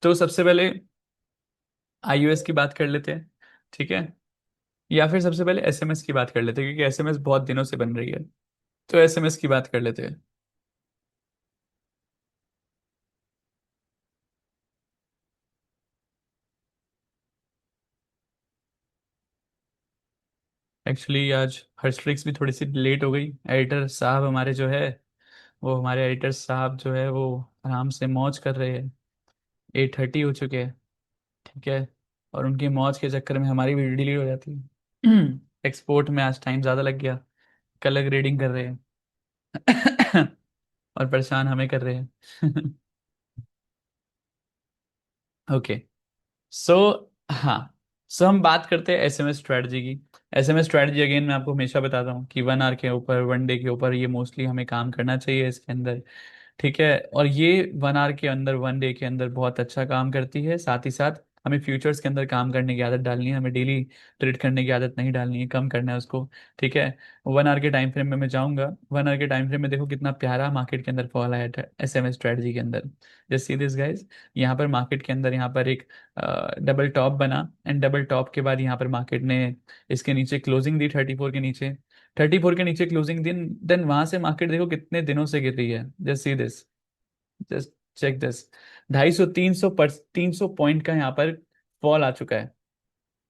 तो सबसे पहले iOS की बात कर लेते हैं, ठीक है? या फिर सबसे पहले एसएमएस की बात कर लेते हैं, क्योंकि एसएमएस बहुत दिनों से बन रही है। तो एसएमएस की बात कर लेते हैं। एक्चुअली आज हर्षफ्लिक्स भी थोड़ी सी लेट हो गई। एडिटर साहब हमारे जो है, वो हमारे एडिटर साहब जो है वो आराम से मौज कर रहे हैं। 8:30 हो चुके हैं, ठीक है? और उनकी मौज के चक्कर में हमारी वीडियो डिलीट हो जाती है। एक्सपोर्ट में आज टाइम ज़्यादा लग गया। कलर ग्रेडिंग कर रहे हैं। और परेशान हमें कर रहे हैं। ओके। सो हाँ, सो हम बात करते हैं एसएमएस स्ट्रेटजी की। एसएमएस स्ट्रेटजी अगेन मैं आपको हमेशा बताता हूँ कि 1 आवर के ऊपर, 1 डे के ऊपर ये मोस्टली हमें काम करना चाहिए इसके अंदर, ठीक है? और ये 1 आवर के अंदर, 1 डे के अंदर बहुत अच्छा काम करती है। साथ ही साथ हमें फ्यूचर्स के अंदर काम करने की आदत डालनी है, हमें डेली ट्रेड करने की आदत नहीं डालनी है, कम करना है उसको, ठीक है? 1 आवर के टाइम फ्रेम में मैं जाऊंगा। 1 आवर के टाइम फ्रेम में देखो कितना प्यारा मार्केट के अंदर फॉल आया है एसएमएस स्ट्रेटजी के अंदर। जस्ट सी दिस गाइस, यहाँ पर मार्केट के अंदर यहाँ पर एक डबल टॉप बना, एंड डबल टॉप के बाद यहाँ पर मार्केट ने इसके नीचे क्लोजिंग दी 34 के नीचे। 34 के नीचे क्लोजिंग दिन, देन वहां से मार्केट देखो कितने दिनों से गिर रही है। Just see this, just check this. 250 300 point का यहाँ पर फॉल आ चुका है।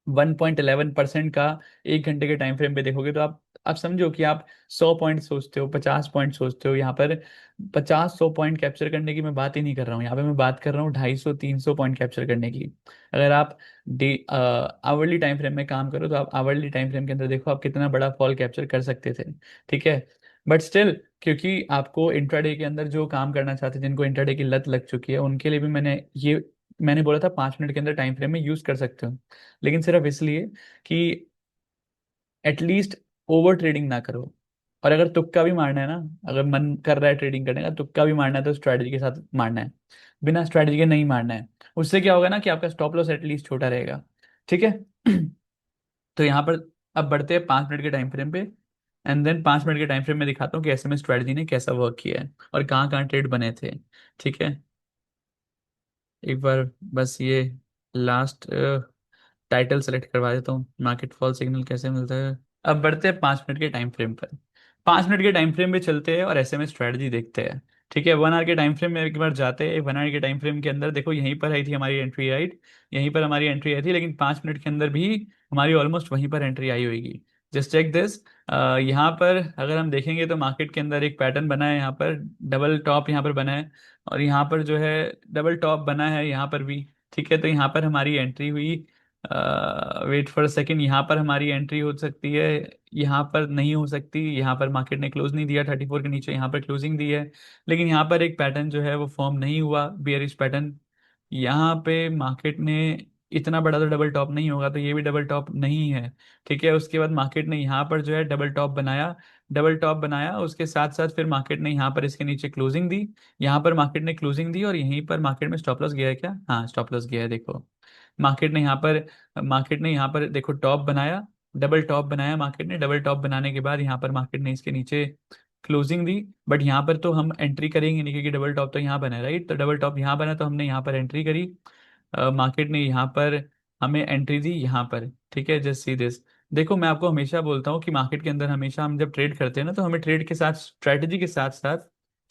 1.11% का। 1 घंटे के टाइम फ्रेम पे देखोगे तो आप समझो कि आप 100 पॉइंट सोचते हो, 50 पॉइंट सोचते हो, यहाँ पर 50 100 पॉइंट कैप्चर करने की मैं बात ही नहीं कर रहा हूँ। यहाँ पे मैं बात कर रहा हूँ 250 300 पॉइंट कैप्चर करने की। अगर आप डे आवरली टाइम फ्रेम में काम करो तो आप आवरली टाइम फ्रेम के अंदर देखो आप कितना बड़ा फॉल कैप्चर कर सकते थे, ठीक है? बट स्टिल, क्योंकि आपको इंट्राडे के अंदर जो काम करना चाहते हैं, जिनको इंट्राडे की लत लग चुकी है, उनके लिए भी मैंने बोला था 5 मिनट के अंदर टाइम फ्रेम में यूज कर सकते हो, लेकिन सिर्फ इसलिए कि एटलीस्ट ओवर ट्रेडिंग ना करो। और अगर तुक्का भी मारना है ना, अगर मन कर रहा है ट्रेडिंग करने का, तुक्का भी मारना है तो स्ट्रैटेजी के साथ मारना है, बिना स्ट्रैटेजी के नहीं मारना है। उससे क्या होगा ना कि आपका स्टॉप लॉस एटलीस्ट छोटा रहेगा, ठीक है? तो यहाँ पर अब बढ़ते हैं 5 मिनट के टाइम फ्रेम पे। एंड देन 5 मिनट के टाइम फ्रेम में दिखाता हूँ कि एसएमएस स्ट्रैटेजी ने कैसा वर्क किया है और कहाँ कहाँ ट्रेड बने थे, ठीक है? एक बार बस ये लास्ट टाइटल सेलेक्ट करवा देता हूँ, मार्केट फॉल सिग्नल कैसे मिलता है। अब बढ़ते हैं 5 मिनट के टाइम फ्रेम पर। 5 मिनट के टाइम फ्रेम पे चलते हैं और एसएमएस स्ट्रेटजी देखते हैं, ठीक है? 1 आवर के टाइम फ्रेम में एक बार जाते हैं। 1 आवर के टाइम फ्रेम के अंदर देखो यहीं पर आई थी हमारी एंट्री, राइट? यहीं पर हमारी एंट्री आई थी, लेकिन 5 मिनट के अंदर भी हमारी ऑलमोस्ट वहीं पर एंट्री आई होगी। Just check this. यहाँ पर अगर हम देखेंगे तो मार्केट के अंदर एक पैटर्न बना है, यहाँ पर डबल टॉप यहाँ पर बना है, और यहाँ पर जो है डबल टॉप बना है यहाँ पर भी, ठीक है? तो यहाँ पर हमारी एंट्री हुई। वेट फॉर सेकेंड, यहाँ पर हमारी एंट्री हो सकती है, यहाँ पर नहीं हो सकती। यहाँ पर मार्केट ने क्लोज नहीं दिया 34 के नीचे, यहाँ पर क्लोजिंग दी है, लेकिन यहाँ पर एक पैटर्न जो है वो फॉर्म नहीं हुआ, बियरिश पैटर्न। यहाँ पे मार्केट ने इतना बड़ा तो डबल टॉप नहीं होगा, तो ये भी डबल टॉप नहीं है, ठीक है? उसके बाद मार्केट ने यहाँ पर जो है डबल टॉप बनाया। डबल टॉप बनाया, उसके साथ साथ फिर मार्केट ने यहाँ पर इसके नीचे क्लोजिंग दी। यहाँ पर मार्केट ने क्लोजिंग दी और यहीं पर मार्केट में स्टॉप लॉस गया है क्या? हाँ, स्टॉप लॉस गया है, देखो। मार्केट ने यहाँ पर देखो टॉप बनाया, डबल टॉप बनाया मार्केट ने। डबल टॉप बनाने के बाद यहाँ पर मार्केट ने इसके नीचे क्लोजिंग दी। बट यहाँ पर तो हम एंट्री करेंगे नहीं, क्योंकि डबल टॉप तो यहाँ बना है, राइट? तो डबल टॉप यहाँ बना तो हमने यहाँ पर एंट्री करी। मार्केट ने यहाँ पर हमें एंट्री दी यहाँ पर, ठीक है? Just see this. देखो मैं आपको हमेशा बोलता हूँ कि मार्केट के अंदर हमेशा हम जब ट्रेड करते हैं ना, तो हमें ट्रेड के साथ स्ट्रैटेजी के साथ साथ,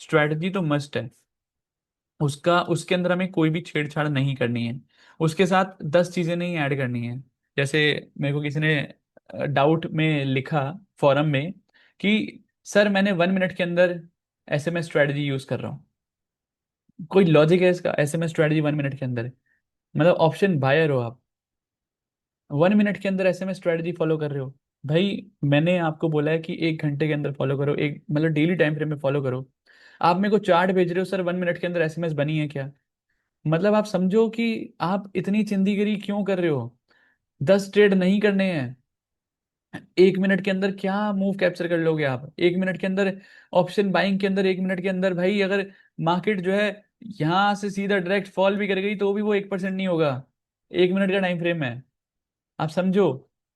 स्ट्रैटेजी तो मस्ट है, उसका उसके अंदर हमें कोई भी छेड़छाड़ नहीं करनी है। उसके साथ 10 चीजें नहीं ऐड करनी है। जैसे मेरे को किसी ने डाउट में लिखा फॉरम में कि सर मैंने 1 मिनट के अंदर एसएमएस स्ट्रेटजी यूज कर रहा हूँ। कोई लॉजिक है इसका? एसएमएस स्ट्रेटजी 1 मिनट के अंदर, मतलब ऑप्शन बायर हो आप, 1 मिनट के अंदर एसएमएस स्ट्रेटजी फॉलो कर रहे हो? भाई मैंने आपको बोला है कि 1 घंटे के अंदर फॉलो करो, एक मतलब डेली टाइम फ्रेम में फॉलो करो। आप मेरे को चार्ट भेज रहे हो सर 1 मिनट के अंदर एसएमएस बनी है क्या? मतलब आप समझो कि आप इतनी चिंदीगिरी क्यों कर रहे हो? 10 ट्रेड नहीं करने हैं। 1 मिनट के अंदर क्या मूव कैप्चर कर लोगे आप 1 मिनट के अंदर? ऑप्शन बाइंग के अंदर 1 मिनट के अंदर भाई, अगर मार्केट जो है यहां से सीधा डायरेक्ट फॉल भी कर गई तो भी वो 1% नहीं होगा। 1 मिनट का टाइम फ्रेम है, आप समझो।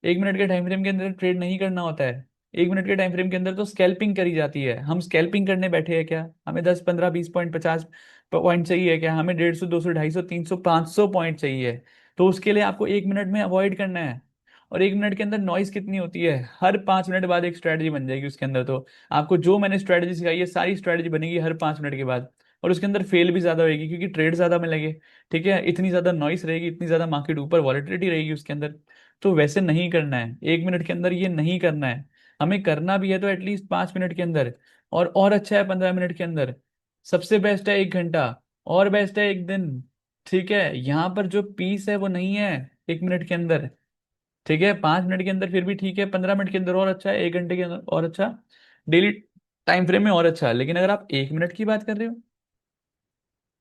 1 मिनट के टाइम फ्रेम के अंदर ट्रेड नहीं करना होता है। 1 मिनट के टाइम फ्रेम के अंदर तो स्कैल्पिंग करी जाती है। हम स्कैल्पिंग करने बैठे हैं क्या? हमें 10 15 20 पॉइंट 50 पॉइंट चाहिए क्या? हमें 150, 200, 250, 300, 500 पॉइंट चाहिए। तो उसके लिए आपको 1 मिनट में अवॉइड करना है। और 1 मिनट के अंदर नॉइस कितनी होती है? हर 5 मिनट बाद एक स्ट्रैटेजी बन जाएगी उसके अंदर। तो आपको जो मैंने स्ट्रैटेजी सिखाई है, सारी स्ट्रैटेजी बनेगी हर 5 मिनट के बाद। और उसके अंदर फेल भी ज्यादा होगी क्योंकि ट्रेड ज्यादा में लगे। ठीक है, इतनी ज्यादा नॉइस रहेगी, इतनी ज्यादा मार्केट ऊपर वॉलेटिलिटी रहेगी उसके अंदर। तो वैसे नहीं करना है 1 मिनट के अंदर, ये नहीं करना है। हमें करना भी है तो एटलीस्ट 5 मिनट के अंदर। और अच्छा है 15 मिनट के अंदर। सबसे बेस्ट है 1 घंटा। और बेस्ट है 1 दिन। ठीक है, यहाँ पर जो पीस है वो नहीं है 1 मिनट के अंदर। ठीक है, 5 मिनट के अंदर फिर भी ठीक है, 15 मिनट के अंदर और अच्छा है, 1 घंटे के अंदर और अच्छा, डेली टाइम फ्रेम में और अच्छा है। लेकिन अगर आप 1 मिनट की बात कर रहे हो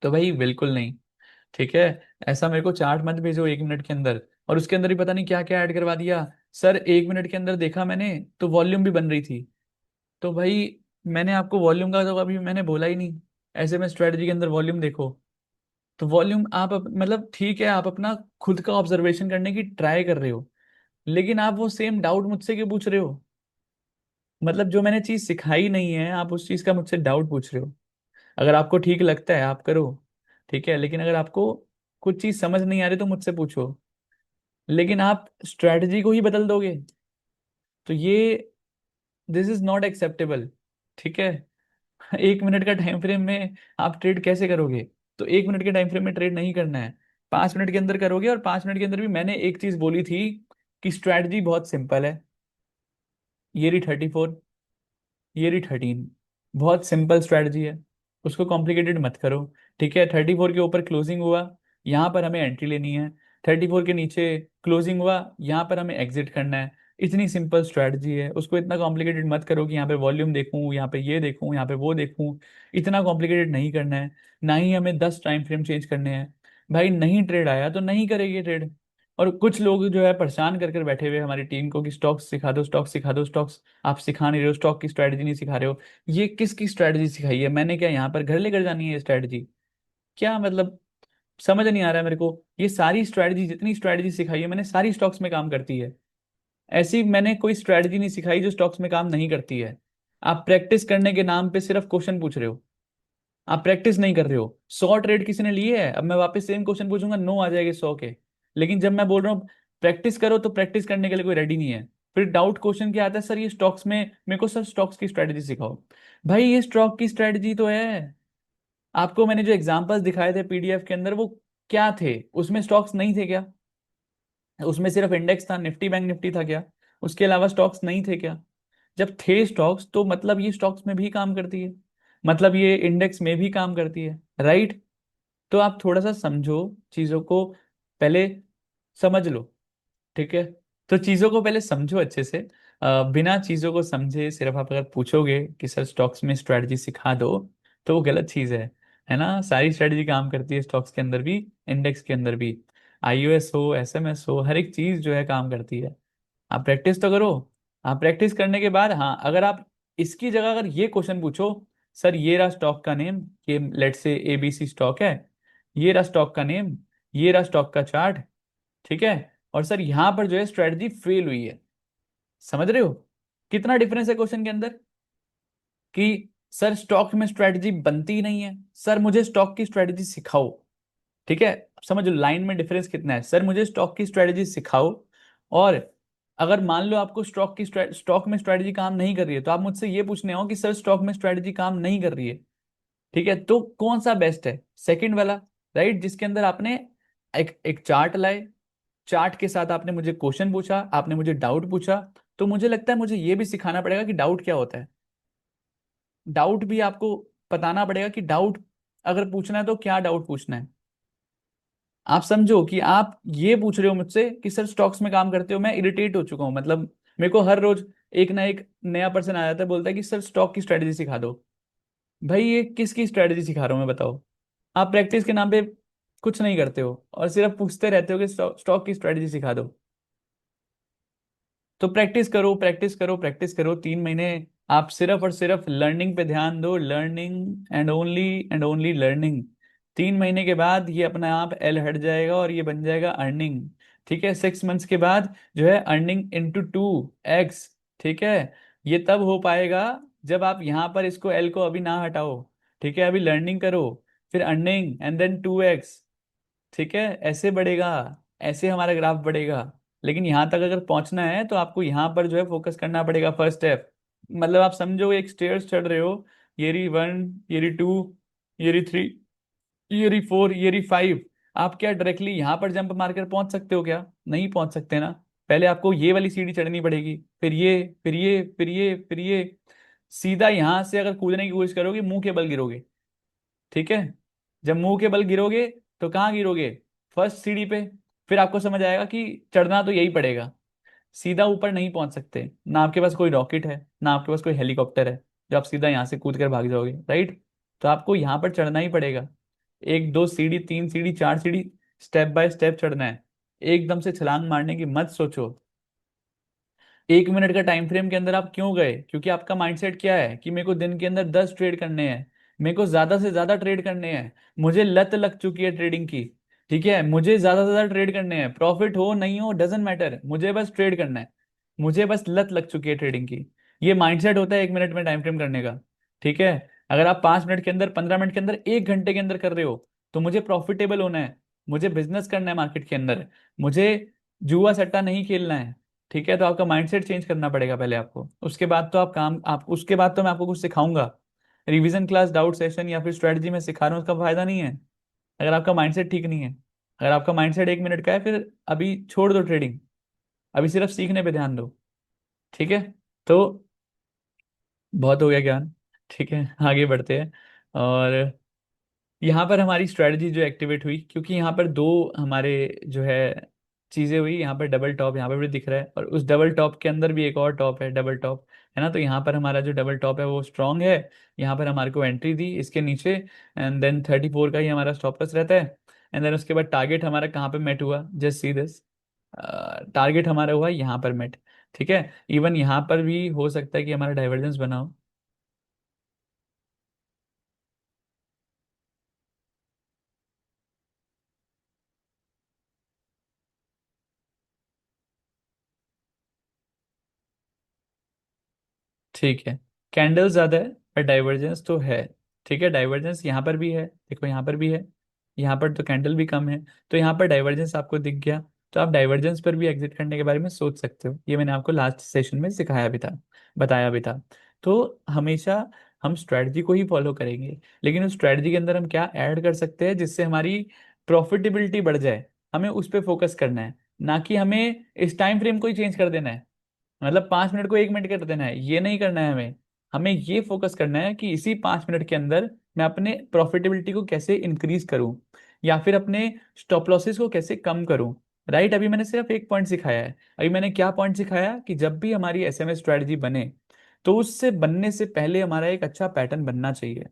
तो भाई बिल्कुल नहीं। ठीक है, ऐसा मेरे को चार्ट मत भेजो 1 मिनट के अंदर। और उसके अंदर ही पता नहीं क्या क्या ऐड करवा दिया। सर 1 मिनट के अंदर देखा मैंने तो वॉल्यूम भी बन रही थी। तो भाई मैंने आपको वॉल्यूम का तो अभी मैंने बोला ही नहीं। ऐसे में स्ट्रेटजी के अंदर वॉल्यूम देखो। तो वॉल्यूम आप मतलब ठीक है, आप अपना खुद का ऑब्जर्वेशन करने की ट्राई कर रहे हो। लेकिन आप वो सेम डाउट मुझसे क्यों पूछ रहे हो? मतलब जो मैंने चीज सिखाई नहीं है, आप उस चीज का मुझसे डाउट पूछ रहे हो। अगर आपको ठीक लगता है आप करो। ठीक है, लेकिन अगर आपको कुछ चीज समझ नहीं आ रही तो मुझसे पूछो। लेकिन आप स्ट्रेटजी को ही बदल दोगे तो ये, दिस इज नॉट एक्सेप्टेबल। ठीक है, 1 मिनट का टाइम फ्रेम में आप ट्रेड कैसे करोगे? तो 1 मिनट के टाइम फ्रेम में ट्रेड नहीं करना है। 5 मिनट के अंदर करोगे। और 5 मिनट के अंदर भी मैंने एक चीज बोली थी कि स्ट्रैटेजी बहुत सिंपल है। ये रही 34, ये रही 13। बहुत सिंपल स्ट्रैटेजी है। उसको कॉम्प्लिकेटेड मत करो। ठीक है, 34 के ऊपर क्लोजिंग हुआ, यहाँ पर हमें एंट्री लेनी है। 34 के नीचे क्लोजिंग हुआ, यहाँ पर हमें एग्जिट करना है। इतनी सिंपल स्ट्रैटेजी है, उसको इतना कॉम्प्लिकेटेड मत करो कि यहाँ पे वॉल्यूम देखूं, यहाँ पे ये देखूं, यहाँ पे वो देखूं। इतना कॉम्प्लिकेटेड नहीं करना है। ना ही हमें 10 टाइम फ्रेम चेंज करने हैं। भाई नहीं ट्रेड आया तो नहीं करेंगे ट्रेड। और कुछ लोग जो है परेशान कर कर बैठे हुए हैं हमारी टीम को कि स्टॉक्स सिखा दो, स्टॉक्स सिखा दो, स्टॉक्स। आप सिखा नहीं रहे हो, स्टॉक की स्ट्रैटेजी नहीं सिखा रहे हो। ये किसकी स्ट्रैटेजी सिखाई है? मैंने क्या यहाँ पर घर लेकर जानी है ये स्ट्रैटेजी? क्या मतलब? समझ नहीं आ रहा है मेरे को। ये सारी स्ट्रैटेजी, जितनी स्ट्रैटेजी सिखाई है मैंने, सारी स्टॉक्स में काम करती है। ऐसी मैंने कोई स्ट्रैटेजी नहीं सिखाई जो स्टॉक्स में काम नहीं करती है। आप प्रैक्टिस करने के नाम पे सिर्फ क्वेश्चन पूछ रहे हो। आप प्रैक्टिस नहीं कर रहे हो। 100 ट्रेड किसी ने लिए है? अब मैं वापस सेम क्वेश्चन पूछूंगा, नो आ जाएंगे 100 के। लेकिन जब मैं बोल रहा हूँ प्रैक्टिस करो, तो प्रैक्टिस करने के लिए कोई रेडी नहीं है। फिर डाउट क्वेश्चन क्या आता है? सर ये स्टॉक्स में, मेरे को सर स्टॉक्स की स्ट्रैटेजी सिखाओ। भाई ये स्टॉक की स्ट्रैटेजी तो है। आपको मैंने जो एग्जांपल्स दिखाए थे पीडीएफ के अंदर, वो क्या थे? उसमें स्टॉक्स नहीं थे क्या? उसमें सिर्फ इंडेक्स था, निफ्टी बैंक निफ्टी था क्या? उसके अलावा स्टॉक्स नहीं थे क्या? जब थे स्टॉक्स तो मतलब ये स्टॉक्स में भी काम करती है। मतलब ये इंडेक्स में भी काम करती है, राइट? तो आप थोड़ा सा समझो चीजों को, पहले समझ लो। ठीक है, तो चीजों को पहले समझो अच्छे से। बिना चीजों को समझे सिर्फ आप अगर पूछोगे कि सर स्टॉक्स में स्ट्रेटजी सिखा दो, तो वो गलत चीज है ना? सारी स्ट्रेटजी काम करती है स्टॉक्स के अंदर भी, इंडेक्स के अंदर भी। आईओएस हो, एसएमएस हो, हर एक चीज जो है काम करती है। आप प्रैक्टिस तो करो। आप प्रैक्टिस करने के बाद, हाँ, अगर आप इसकी जगह अगर ये क्वेश्चन पूछो, सर ये रहा स्टॉक का नेम, ये लेट से एबीसी स्टॉक है, ये रहा स्टॉक का नेम, ये रहा स्टॉक का चार्ट। ठीक है, और सर यहाँ पर जो है स्ट्रेटजी फेल हुई है। समझ रहे हो कितना डिफरेंस है क्वेश्चन के अंदर? कि सर स्टॉक में स्ट्रेटजी बनती ही नहीं है, सर मुझे स्टॉक की स्ट्रेटजी सिखाओ। ठीक है, समझ लो लाइन में डिफरेंस कितना है। सर मुझे स्टॉक की स्ट्रेटजी सिखाओ। और अगर मान लो आपको स्टॉक में स्ट्रेटजी काम नहीं कर रही है, तो आप मुझसे ये पूछने हो कि सर स्टॉक में स्ट्रेटजी काम नहीं कर रही है। ठीक है, तो कौन सा बेस्ट है? सेकंड वाला, राइट? जिसके अंदर आपने एक एक चार्ट लाए, चार्ट के साथ आपने मुझे क्वेश्चन पूछा, आपने मुझे डाउट पूछा। तो मुझे लगता है मुझे ये भी सिखाना पड़ेगा कि डाउट क्या होता है। डाउट भी आपको बताना पड़ेगा कि डाउट अगर पूछना है तो क्या डाउट पूछना है। आप समझो कि आप ये पूछ रहे हो मुझसे कि सर स्टॉक्स में काम करते हो, मैं इरिटेट हो चुका हूं। मतलब मेरे को हर रोज एक ना एक नया पर्सन आ जाता है, बोलता है कि सर स्टॉक की स्ट्रेटजी सिखा दो। भाई ये किसकी स्ट्रेटजी सिखा रहा हूं मैं, बताओ? आप प्रैक्टिस के नाम पे कुछ नहीं करते हो और सिर्फ पूछते रहते हो कि स्टॉक की स्ट्रेटजी सिखा दो। तो प्रैक्टिस करो, प्रैक्टिस करो, प्रैक्टिस करो 3 महीने। आप सिर्फ और सिर्फ लर्निंग पे ध्यान दो, लर्निंग एंड ओनली लर्निंग। 3 महीने के बाद ये अपने आप एल हट जाएगा और ये बन जाएगा अर्निंग। ठीक है, 6 मंथ्स के बाद जो है अर्निंग इंटू 2x। ठीक है, ये तब हो पाएगा जब आप यहाँ पर इसको एल को अभी ना हटाओ। ठीक है, अभी लर्निंग करो। फिर अर्निंग एंड देन 2x। ठीक है, ऐसे बढ़ेगा, ऐसे हमारा ग्राफ बढ़ेगा। लेकिन यहाँ तक अगर पहुंचना है तो आपको यहाँ पर जो है फोकस करना पड़ेगा फर्स्ट स्टेप। मतलब आप समझो एक स्टेयर्स चढ़ रहे हो, ये रही 1, ये रही 2, ये रही 3, ये रही 4, ये रही 5। आप क्या डायरेक्टली यहाँ पर जंप मारकर पहुंच सकते हो क्या? नहीं पहुंच सकते ना। पहले आपको ये वाली सीढ़ी चढ़नी पड़ेगी, फिर ये, फिर ये, फिर ये, फिर ये। सीधा यहाँ से अगर कूदने की कोशिश करोगे मुंह के बल गिरोगे। ठीक है, जब मुंह के बल गिरोगे तो कहाँ गिरोगे? फर्स्ट सीढ़ी पे। फिर आपको समझ आएगा कि चढ़ना तो यही पड़ेगा। सीधा ऊपर नहीं पहुंच सकते ना, आपके पास कोई रॉकेट है ना आपके पास कोई हेलीकॉप्टर है जो आप सीधा यहाँ से कूद कर भाग जाओगे, राइट? तो आपको यहाँ पर चढ़ना ही पड़ेगा। एक दो सीढ़ी, तीन सीढ़ी, चार सीढ़ी, स्टेप बाय स्टेप चढ़ना है। एकदम से छलांग मारने की मत सोचो। 1 मिनट का टाइम फ्रेम के अंदर आप क्यों गए? क्योंकि आपका माइंडसेट क्या है कि मेरे को दिन के अंदर 10 ट्रेड करने हैं, मेरे को ज्यादा से ज्यादा ट्रेड करने हैं, मुझे लत लग चुकी है ट्रेडिंग की। ठीक है, मुझे ज्यादा से ज्यादा ट्रेड करने हैं, प्रॉफिट हो नहीं हो डजेंट मैटर, मुझे बस ट्रेड करना है। मुझे बस लत लग चुकी है ट्रेडिंग की। ये माइंडसेट होता है 1 मिनट में टाइम फ्रेम करने का। ठीक है, अगर आप 5 मिनट के अंदर, 15 मिनट के अंदर, 1 घंटे के अंदर कर रहे हो तो मुझे प्रॉफिटेबल होना है, मुझे बिजनेस करना है मार्केट के अंदर, मुझे जुआ सट्टा नहीं खेलना है। ठीक है, तो आपका माइंडसेट चेंज करना पड़ेगा पहले आपको, उसके बाद तो आप काम, आप उसके बाद तो मैं आपको कुछ सिखाऊंगा। रिवीजन क्लास, डाउट सेशन या फिर स्ट्रेटजी में सिखा रहा हूँ, उसका फायदा नहीं है अगर आपका माइंडसेट ठीक नहीं है। अगर आपका माइंडसेट 1 मिनट का है, फिर अभी छोड़ दो ट्रेडिंग, अभी सिर्फ सीखने पे ध्यान दो। ठीक है, तो बहुत हो गया ज्ञान। ठीक है, आगे बढ़ते हैं। और यहाँ पर हमारी स्ट्रेटजी जो एक्टिवेट हुई, क्योंकि यहाँ पर दो हमारे जो है चीज़ें हुई, यहाँ पर डबल टॉप यहाँ पर भी दिख रहा है, और उस डबल टॉप के अंदर भी एक और टॉप है, डबल टॉप, है ना? तो यहाँ पर हमारा जो डबल टॉप है वो स्ट्रांग है। यहाँ पर हमारे को एंट्री दी इसके नीचे, एंड देन 34 का ही हमारा स्टॉप लॉस रहता है। एंड देन उसके बाद टारगेट हमारा कहाँ पे मेट हुआ, जस्ट सी दिस। टारगेट हमारा हुआ यहाँ पर मेट। ठीक है, इवन यहाँ पर भी हो सकता है कि हमारा डाइवर्जेंस बना हो। ठीक है, कैंडल ज्यादा है पर डाइवर्जेंस तो है। ठीक है, डाइवर्जेंस यहाँ पर भी है, देखो यहाँ पर भी है, यहाँ पर तो कैंडल भी कम है। तो यहाँ पर डाइवर्जेंस आपको दिख गया, तो आप डाइवर्जेंस पर भी एग्जिट करने के बारे में सोच सकते हो। ये मैंने आपको लास्ट सेशन में सिखाया भी था, बताया भी था। तो हमेशा हम स्ट्रैटेजी को ही फॉलो करेंगे, लेकिन उस स्ट्रैटेजी के अंदर हम क्या ऐड कर सकते हैं जिससे हमारी प्रॉफिटेबिलिटी बढ़ जाए, हमें उस पर फोकस करना है। ना कि हमें इस टाइम फ्रेम को ही चेंज कर देना है, मतलब 5 मिनट को 1 मिनट कर देना है, ये नहीं करना है हमें। हमें ये फोकस करना है कि इसी 5 मिनट के अंदर मैं अपने प्रॉफिटेबिलिटी को कैसे इंक्रीज करूं, या फिर अपने स्टॉप लॉसेस को कैसे कम करूं। राइट, अभी मैंने सिर्फ एक पॉइंट सिखाया है। अभी मैंने क्या पॉइंट सिखाया कि जब भी हमारी एसएमएस स्ट्रेटजी बने तो उससे बनने से पहले हमारा एक अच्छा पैटर्न बनना चाहिए।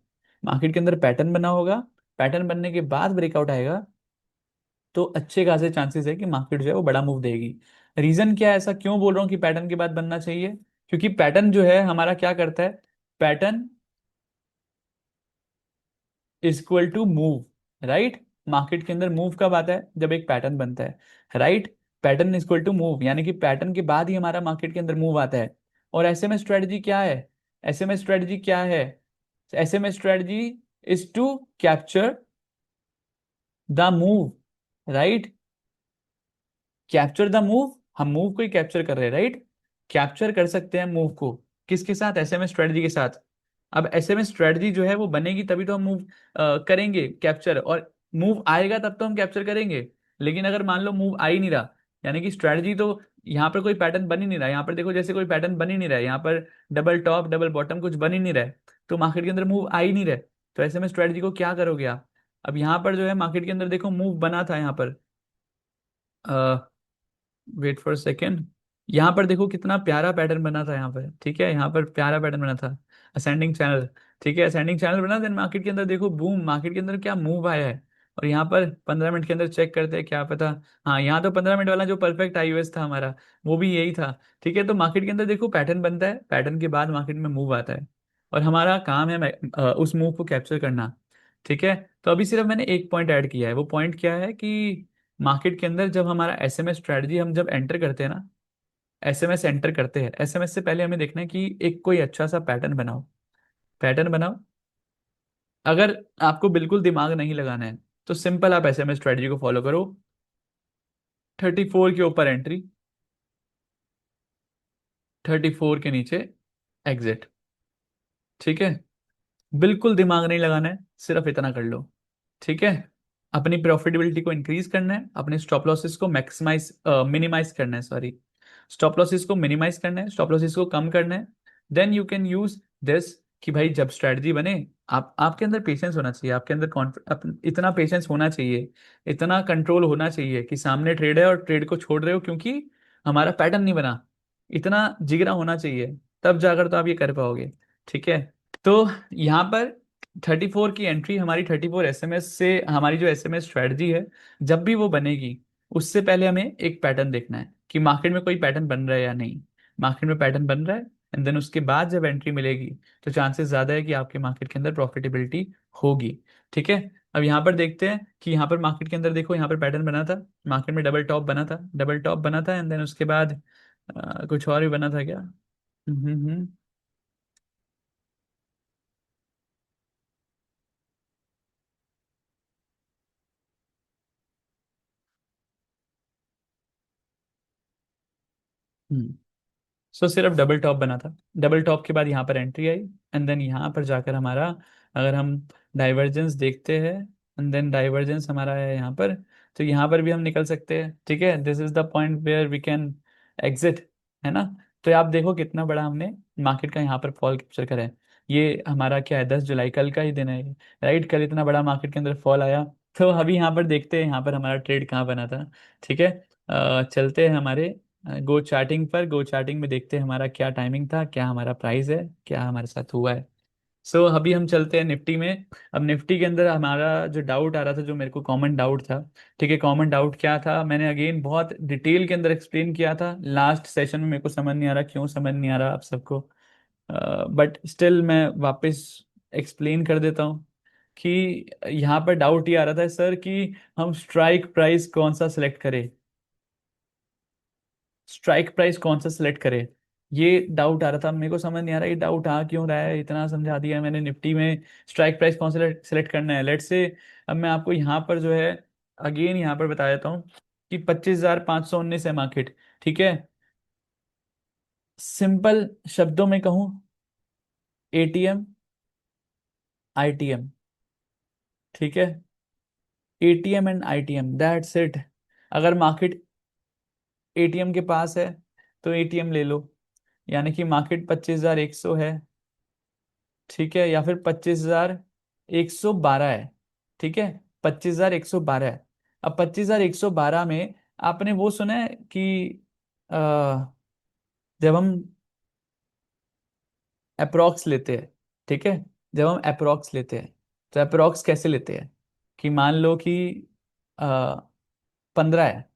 मार्केट के अंदर पैटर्न बना होगा, पैटर्न बनने के बाद ब्रेकआउट आएगा, तो अच्छे खासे चांसेस है कि मार्केट जो है वो बड़ा मूव देगी। रीजन क्या है, ऐसा क्यों बोल रहा हूँ कि पैटर्न के बाद बनना चाहिए? क्योंकि पैटर्न जो है हमारा क्या करता है, pattern is equal to move, right? Market के अंदर मूव कब आता है? जब एक पैटर्न बनता है, right? Pattern is equal to move, यानी कि पैटर्न के बाद ही हमारा मार्केट के अंदर मूव आता है। और एसएमएस स्ट्रेटजी क्या है? एसएमएस स्ट्रेटजी क्या है? SMS strategy is to capture the move, right? Capture the move, हम मूव को ही कैप्चर कर रहे हैं, राइट? कैप्चर कर सकते हैं मूव को, किसके साथ? एसएमएस स्ट्रेटजी के साथ। अब एसएमएस स्ट्रेटजी जो है वो बनेगी तभी तो हम मूव करेंगे कैप्चर, और मूव आएगा तब तो हम कैप्चर करेंगे। लेकिन अगर मान लो मूव आ ही नहीं रहा, यानी कि स्ट्रेटजी तो यहाँ पर कोई पैटर्न बन ही नहीं रहा, यहाँ पर देखो जैसे कोई पैटर्न बन ही नहीं रहा है, यहाँ पर डबल टॉप डबल बॉटम कुछ बन ही नहीं रहा है, तो मार्केट के अंदर मूव आ ही नहीं रहा है। तो एसएमएस स्ट्रेटजी को क्या करोगे आप? अब यहाँ पर जो है मार्केट के अंदर देखो मूव बना था यहाँ पर, वेट फॉर सेकेंड, यहाँ पर देखो कितना प्यारा पैटर्न बना था यहाँ पर। ठीक है, यहाँ पर प्यारा पैटर्न बना था, असेंडिंग चैनल। ठीक है, असेंडिंग चैनल बना, देन मार्केट के अंदर देखो बूम, मार्केट के अंदर क्या मूव आया है। और यहाँ पर 15 मिनट के अंदर चेक करते हैं, क्या पता। हाँ, यहाँ तो 15 मिनट वाला जो परफेक्ट आईयूएस था हमारा, वो भी यही था। ठीक है, तो मार्केट के अंदर देखो पैटर्न बनता है, पैटर्न के बाद मार्केट में मूव आता है, और हमारा काम है उस मूव को कैप्चर करना। ठीक है, तो अभी सिर्फ मैंने एक पॉइंट ऐड किया है, वो पॉइंट क्या है कि मार्केट के अंदर जब हमारा एसएमएस स्ट्रेटजी हम जब एंटर करते हैं ना, एसएमएस एंटर करते हैं, एसएमएस से पहले हमें देखना है कि एक कोई अच्छा सा पैटर्न बनाओ, पैटर्न बनाओ। अगर आपको बिल्कुल दिमाग नहीं लगाना है तो सिंपल आप एसएमएस स्ट्रेटजी को फॉलो करो। 34 के ऊपर एंट्री, 34 के नीचे एग्जिट। ठीक है, बिल्कुल दिमाग नहीं लगाना है, सिर्फ इतना कर लो। ठीक है, अपनी प्रॉफिटेबिलिटी को इंक्रीज करना है, अपने स्टॉप लॉसेस को मैक्सिमाइज मिनिमाइज करना है, सॉरी, स्टॉप लॉसेस को मिनिमाइज करना है, स्टॉप लॉसेस को कम करना है। Then you can use this, कि भाई जब स्ट्रेटजी बने, आप आपके अंदर पेशेंस होना चाहिए, आपके अंदर इतना पेशेंस होना चाहिए, इतना कंट्रोल होना चाहिए कि सामने ट्रेड है और ट्रेड को छोड़ रहे हो क्योंकि हमारा पैटर्न नहीं बना, इतना जिगरा होना चाहिए, तब जाकर तो आप ये कर पाओगे। ठीक है, तो यहाँ पर 34 की एंट्री, हमारी 34 एसएमएस से, हमारी जो एसएमएस स्ट्रेटजी है, जब भी वो बनेगी उससे पहले हमें एक पैटर्न देखना है कि मार्केट में कोई पैटर्न बन रहा है या नहीं। मार्केट में पैटर्न बन रहा है, एंड देन उसके बाद जब एंट्री मिलेगी तो चांसेस ज्यादा है कि आपके मार्केट के अंदर प्रॉफिटेबिलिटी होगी। ठीक है, अब यहाँ पर देखते हैं कि यहाँ पर मार्केट के अंदर देखो, यहाँ पर पैटर्न बना था, मार्केट में डबल टॉप बना था, डबल टॉप बना था, एंड देन उसके बाद कुछ और भी बना था क्या? हम्म। हम्म। सो सिर्फ डबल टॉप बना था, डबल टॉप के बाद यहाँ पर एंट्री आई, एंड देन यहाँ पर जाकर हमारा, अगर हम डाइवर्जेंस देखते हैं, एंड देन डाइवर्जेंस हमारा है यहाँ पर, तो यहाँ पर भी हम निकल सकते हैं। ठीक है, this is the point where we can exit, है ना? तो आप देखो कितना बड़ा हमने मार्केट का यहाँ पर फॉल कैप्चर करा है। ये हमारा क्या है, 10 जुलाई, कल का ही दिन है, राइट? कल इतना बड़ा मार्केट के अंदर फॉल आया। तो अभी यहाँ पर देखते हैं यहाँ पर हमारा ट्रेड कहाँ बना था। ठीक है, चलते हैं हमारे गो चार्टिंग पर, गो चार्टिंग में देखते हैं हमारा क्या टाइमिंग था, क्या हमारा प्राइस है, क्या हमारे साथ हुआ है। सो अभी हम चलते हैं निफ्टी में। अब निफ्टी के अंदर हमारा जो डाउट आ रहा था, जो मेरे को कॉमन डाउट था, ठीक है, कॉमन डाउट क्या था, मैंने अगेन बहुत डिटेल के अंदर एक्सप्लेन किया था लास्ट सेशन में, मेरे को समझ नहीं आ रहा क्यों समझ नहीं आ रहा आप सबको, बट स्टिल मैं वापस एक्सप्लेन कर देता हूँ कि यहाँ पर डाउट ये आ रहा था सर कि हम स्ट्राइक प्राइस कौन सा सिलेक्ट करें, स्ट्राइक प्राइस कौन सा सिलेक्ट करे, ये डाउट आ रहा था। मेरे को समझ नहीं आ रहा ये डाउट आ क्यों रहा है, इतना समझा दिया मैंने निफ्टी में स्ट्राइक प्राइस कौन सा सिलेक्ट करना है, लेट से। अब मैं आपको यहाँ पर जो है अगेन यहाँ पर बता देता हूँ कि 25,519 है मार्केट। ठीक है, सिंपल शब्दों में कहूँ, एटीएम, आईटीएम। ठीक है, ATM and ITM, that's it. अगर मार्केट एटीएम के पास है तो एटीएम ले लो, यानी कि मार्केट 25,100 है, ठीक है, या फिर 25,112 है। ठीक है, 25,112 है। अब 25,112 में आपने वो सुना है कि अ, जब हम अप्रोक्स लेते हैं, ठीक है, जब हम अप्रोक्स लेते हैं तो अप्रोक्स कैसे लेते हैं, कि मान लो कि 15 है,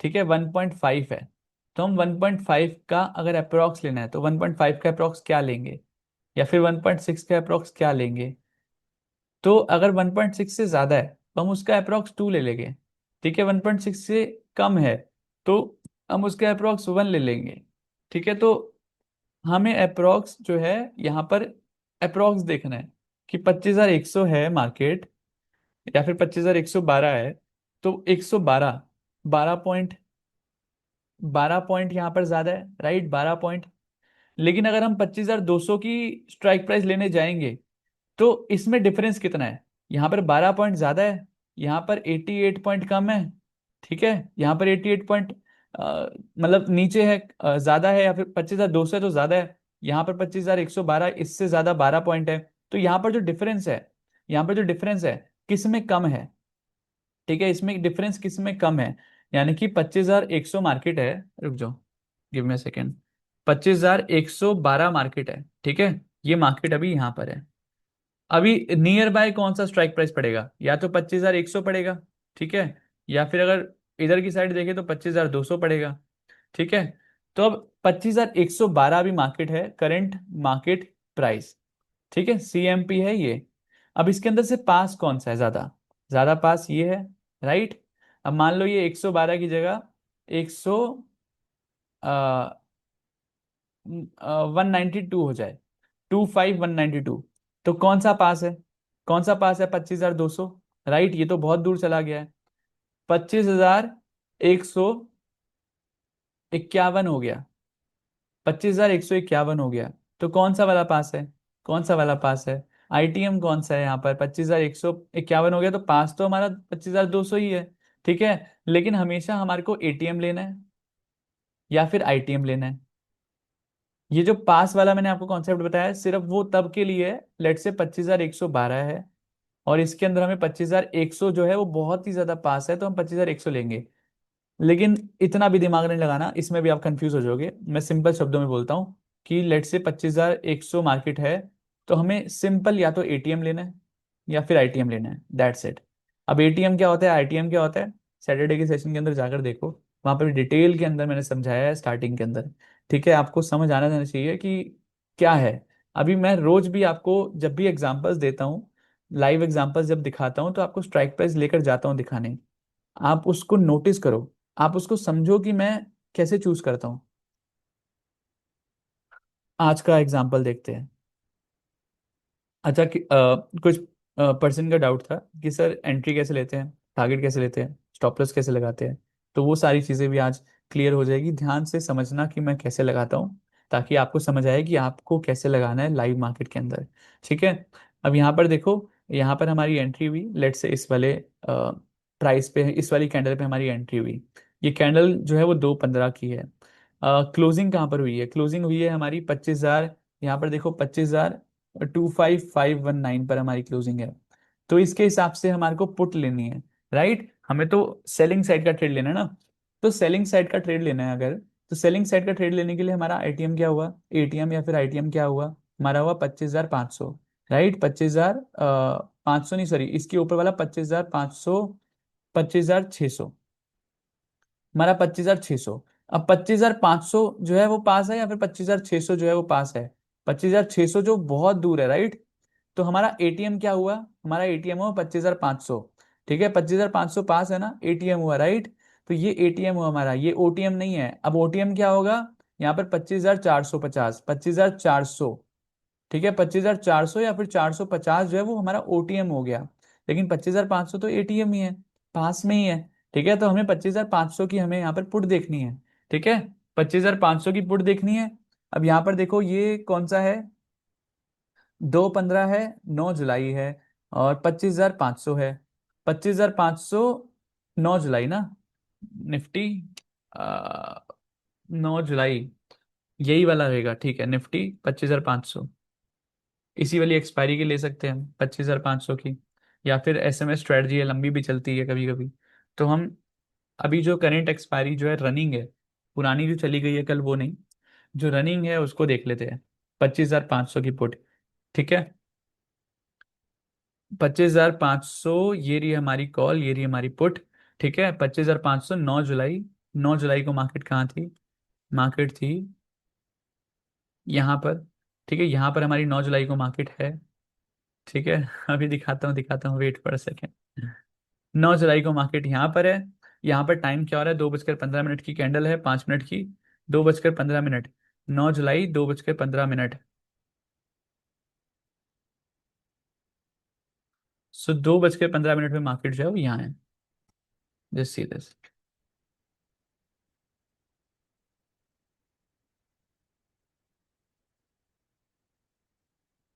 ठीक है, 1.5 है, तो हम 1.5 का अगर अप्रोक्स लेना है तो 1.5 का अप्रोक्स क्या लेंगे, या फिर 1.6 का अप्रोक्स क्या लेंगे। तो अगर 1.6 से ज्यादा है तो हम उसका अप्रोक्स 2 ले लेंगे। ठीक है, 1.6 से कम है तो हम उसका अप्रोक्स 1 ले लेंगे। ठीक है, तो हमें अप्रोक्स जो है यहाँ पर अप्रोक्स देखना है कि 25,100 है मार्केट, या फिर 25,112 है, तो 112, 12 पॉइंट, 12 पॉइंट यहाँ पर ज्यादा है, राइट, 12 पॉइंट। लेकिन अगर हम 25,200 की स्ट्राइक प्राइस लेने जाएंगे तो इसमें डिफरेंस कितना है, यहाँ पर 12 पॉइंट ज्यादा है, यहाँ पर 88 पॉइंट कम है। ठीक है, यहाँ पर 88 पॉइंट मतलब नीचे है, ज्यादा है, या फिर 25,200 है तो ज्यादा है, यहाँ पर 25,112 इससे ज्यादा 12 पॉइंट है। तो यहाँ पर जो डिफरेंस है, यहाँ पर जो डिफरेंस है किस में कम है, ठीक है, इसमें डिफरेंस किस में कम है, यानी कि 25,100 मार्केट है, रुक जाओ, गिव मी सेकेंड, 25,112 मार्केट है। ठीक है, ये मार्केट अभी यहाँ पर है। अभी नियर बाय कौन सा स्ट्राइक प्राइस पड़ेगा, या तो 25,100 पड़ेगा, ठीक है, या फिर अगर इधर की साइड देखें तो 25,200 पड़ेगा। ठीक है, तो अब 25,112 भी मार्केट है, करंट मार्केट प्राइस। ठीक है, सीएमपी है ये। अब इसके अंदर से पास कौन सा है ज्यादा, ज्यादा पास ये है, राइट। अब मान लो ये 112 की जगह 100 192 हो जाए, 25,192, तो कौन सा पास है, कौन सा पास है? 25,200। राइट, ये तो बहुत दूर चला गया है। 25,151 हो गया। 25,151 हो गया। तो कौन सा वाला पास है? कौन सा वाला पास है? आईटीएम कौन सा है यहाँ पर? 25,151 हो गया, तो पास तो हमारा 25,200 ही है। ठीक है। लेकिन हमेशा हमारे को एटीएम लेना है या फिर आईटीएम लेना है। ये जो पास वाला मैंने आपको कॉन्सेप्ट बताया है, सिर्फ वो तब के लिए है, लेट से 25,112 है, और इसके अंदर हमें 25,100 जो है वो बहुत ही ज्यादा पास है, तो हम 25,100 लेंगे। लेकिन इतना भी दिमाग नहीं लगाना, इसमें भी आप कंफ्यूज हो जाओगे। मैं सिंपल शब्दों में बोलता हूँ कि लेट से 25,100 मार्केट है, तो हमें सिंपल या तो एटीएम लेना है या फिर आईटीएम लेना है, दैट्स इट। अब एटीएम क्या होता है, आईटीएम क्या होता है, सैटरडे के सेशन के अंदर जाकर देखो, वहां पर डिटेल के अंदर मैंने समझाया है स्टार्टिंग के अंदर। ठीक है, आपको समझ आना जाना चाहिए कि क्या है। अभी मैं रोज भी आपको जब भी एग्जांपल्स देता हूँ, लाइव एग्जांपल्स जब दिखाता हूँ, तो आपको स्ट्राइक प्राइस लेकर जाता हूँ दिखाने। आप उसको नोटिस करो, आप उसको समझो कि मैं कैसे चूज करता हूँ। आज का एग्जांपल देखते हैं। अच्छा कि कुछ पर्सन का डाउट था कि सर एंट्री कैसे लेते हैं, टारगेट कैसे लेते हैं, स्टॉप लॉस कैसे लगाते हैं। तो वो सारी चीज़ें भी आज क्लियर हो जाएगी। ध्यान से समझना कि मैं कैसे लगाता हूँ, ताकि आपको समझ आए कि आपको कैसे लगाना है लाइव मार्केट के अंदर। ठीक है। अब यहाँ पर देखो, यहाँ पर हमारी एंट्री हुई, लेट से इस वाले प्राइस पे, इस वाली कैंडल पे हमारी एंट्री हुई। ये कैंडल जो है वो 2:15 की है। क्लोजिंग कहाँ पर हुई है? क्लोजिंग हुई है हमारी 25,000। यहाँ पर देखो 25,25,519 पर हमारी क्लोजिंग है। तो इसके हिसाब से हमारे को पुट लेनी है। राइट, हमें तो सेलिंग साइड का ट्रेड लेना है ना। तो सेलिंग साइड का ट्रेड लेना है अगर, तो सेलिंग साइड का ट्रेड लेने के लिए हमारा आईटीएम क्या हुआ, एटीएम या फिर आईटीएम क्या हुआ, हमारा हुआ 25,500। राइट, 25,500 नहीं, सॉरी, इसके ऊपर वाला 25,500, 25,600, हमारा 25,600। अब 25,500 जो है वो पास है या फिर 25,600 जो है वो पास है? 25,600 जो बहुत दूर है, राइट। तो हमारा एटीएम क्या हुआ? हमारा एटीएम हुआ 25,500। ठीक है, 25,500 पास है ना, एटीएम हुआ, राइट। तो ये एटीएम हुआ हमारा, ये ओटीएम नहीं है। अब ओटीएम क्या होगा? यहाँ पर 25,450, 25,400। ठीक है, 25,400 या फिर 450 जो है वो हमारा ओटीएम हो गया। लेकिन 25,500 तो एटीएम ही है, पास में ही है। ठीक है, तो हमें 25,500 की हमें यहाँ पर पुट देखनी है। ठीक है, 25,500 की पुट देखनी है। अब यहाँ पर देखो ये कौन सा है, 2:15 है, 9 जुलाई है, और 25,500 है। 25,500, 9 जुलाई ना, निफ्टी, 9 जुलाई, यही वाला रहेगा। ठीक है, निफ्टी 25,500, इसी वाली एक्सपायरी की ले सकते हैं हम 25,500 की। या फिर एसएमएस स्ट्रेटजी है, लंबी भी चलती है कभी कभी। तो हम अभी जो करेंट एक्सपायरी जो है रनिंग है, पुरानी जो चली गई है कल वो नहीं, जो रनिंग है उसको देख लेते हैं। 25,500 की पुट। ठीक है, 25,500, ये रही हमारी कॉल, ये रही हमारी पुट। ठीक है, 25,500, 9 जुलाई। 9 जुलाई को मार्केट कहाँ थी? मार्केट थी यहाँ पर। ठीक है, यहाँ पर हमारी 9 जुलाई को मार्केट है। ठीक है, अभी दिखाता हूँ, वेट फॉर अ सेकेंड। 9 जुलाई को मार्केट यहाँ पर है। यहाँ पर टाइम क्या हो रहा है? 2:15 की कैंडल है, 5 मिनट की। 2:15, 9 जुलाई, 2:15। सो 2:15 में मार्केट जो है वो यहाँ है। Just see this.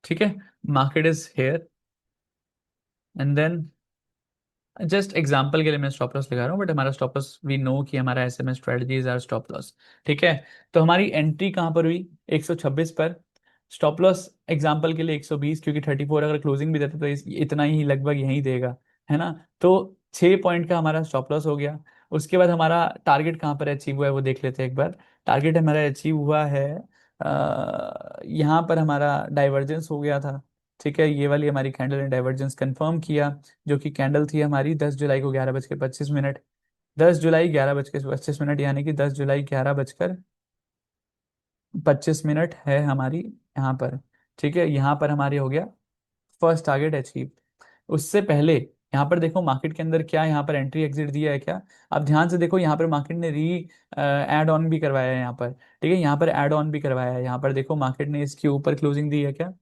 ठीक है, market is here, and then just example के लिए मैं स्टॉप लॉस लगा रहा हूँ, बट हमारा स्टॉप लॉस वी नो कि हमारा SMS strategy is our stop loss. ठीक है, तो हमारी एंट्री कहाँ पर हुई? 126 पर। स्टॉप लॉस एग्जांपल के लिए 120, क्योंकि 34 अगर क्लोजिंग भी देते तो इतना ही लगभग यही देगा, है ना। तो 6 पॉइंट का हमारा स्टॉप लॉस हो गया। उसके बाद हमारा टारगेट कहाँ पर अचीव हुआ है वो देख लेते हैं एक बार। टारगेट हमारा अचीव हुआ है, यहाँ पर हमारा डाइवर्जेंस हो गया था। ठीक है, ये वाली हमारी कैंडल ने डाइवर्जेंस कंफर्म किया, जो कि कैंडल थी हमारी 10 जुलाई को 11:25। 10 जुलाई 11:25, यानी कि 10 जुलाई 11:25 है हमारी यहाँ पर। ठीक है, यहाँ पर हमारे हो गया फर्स्ट टारगेट अचीव। उससे पहले यहाँ पर देखो मार्केट के अंदर क्या यहाँ पर एंट्री एग्जिट दिया है क्या? आप ध्यान से देखो, यहाँ पर मार्केट ने री एड ऑन भी करवाया है यहाँ पर। ठीक है, यहाँ पर एड ऑन भी करवाया है। यहाँ पर देखो मार्केट ने इसके ऊपर क्लोजिंग दी है क्या?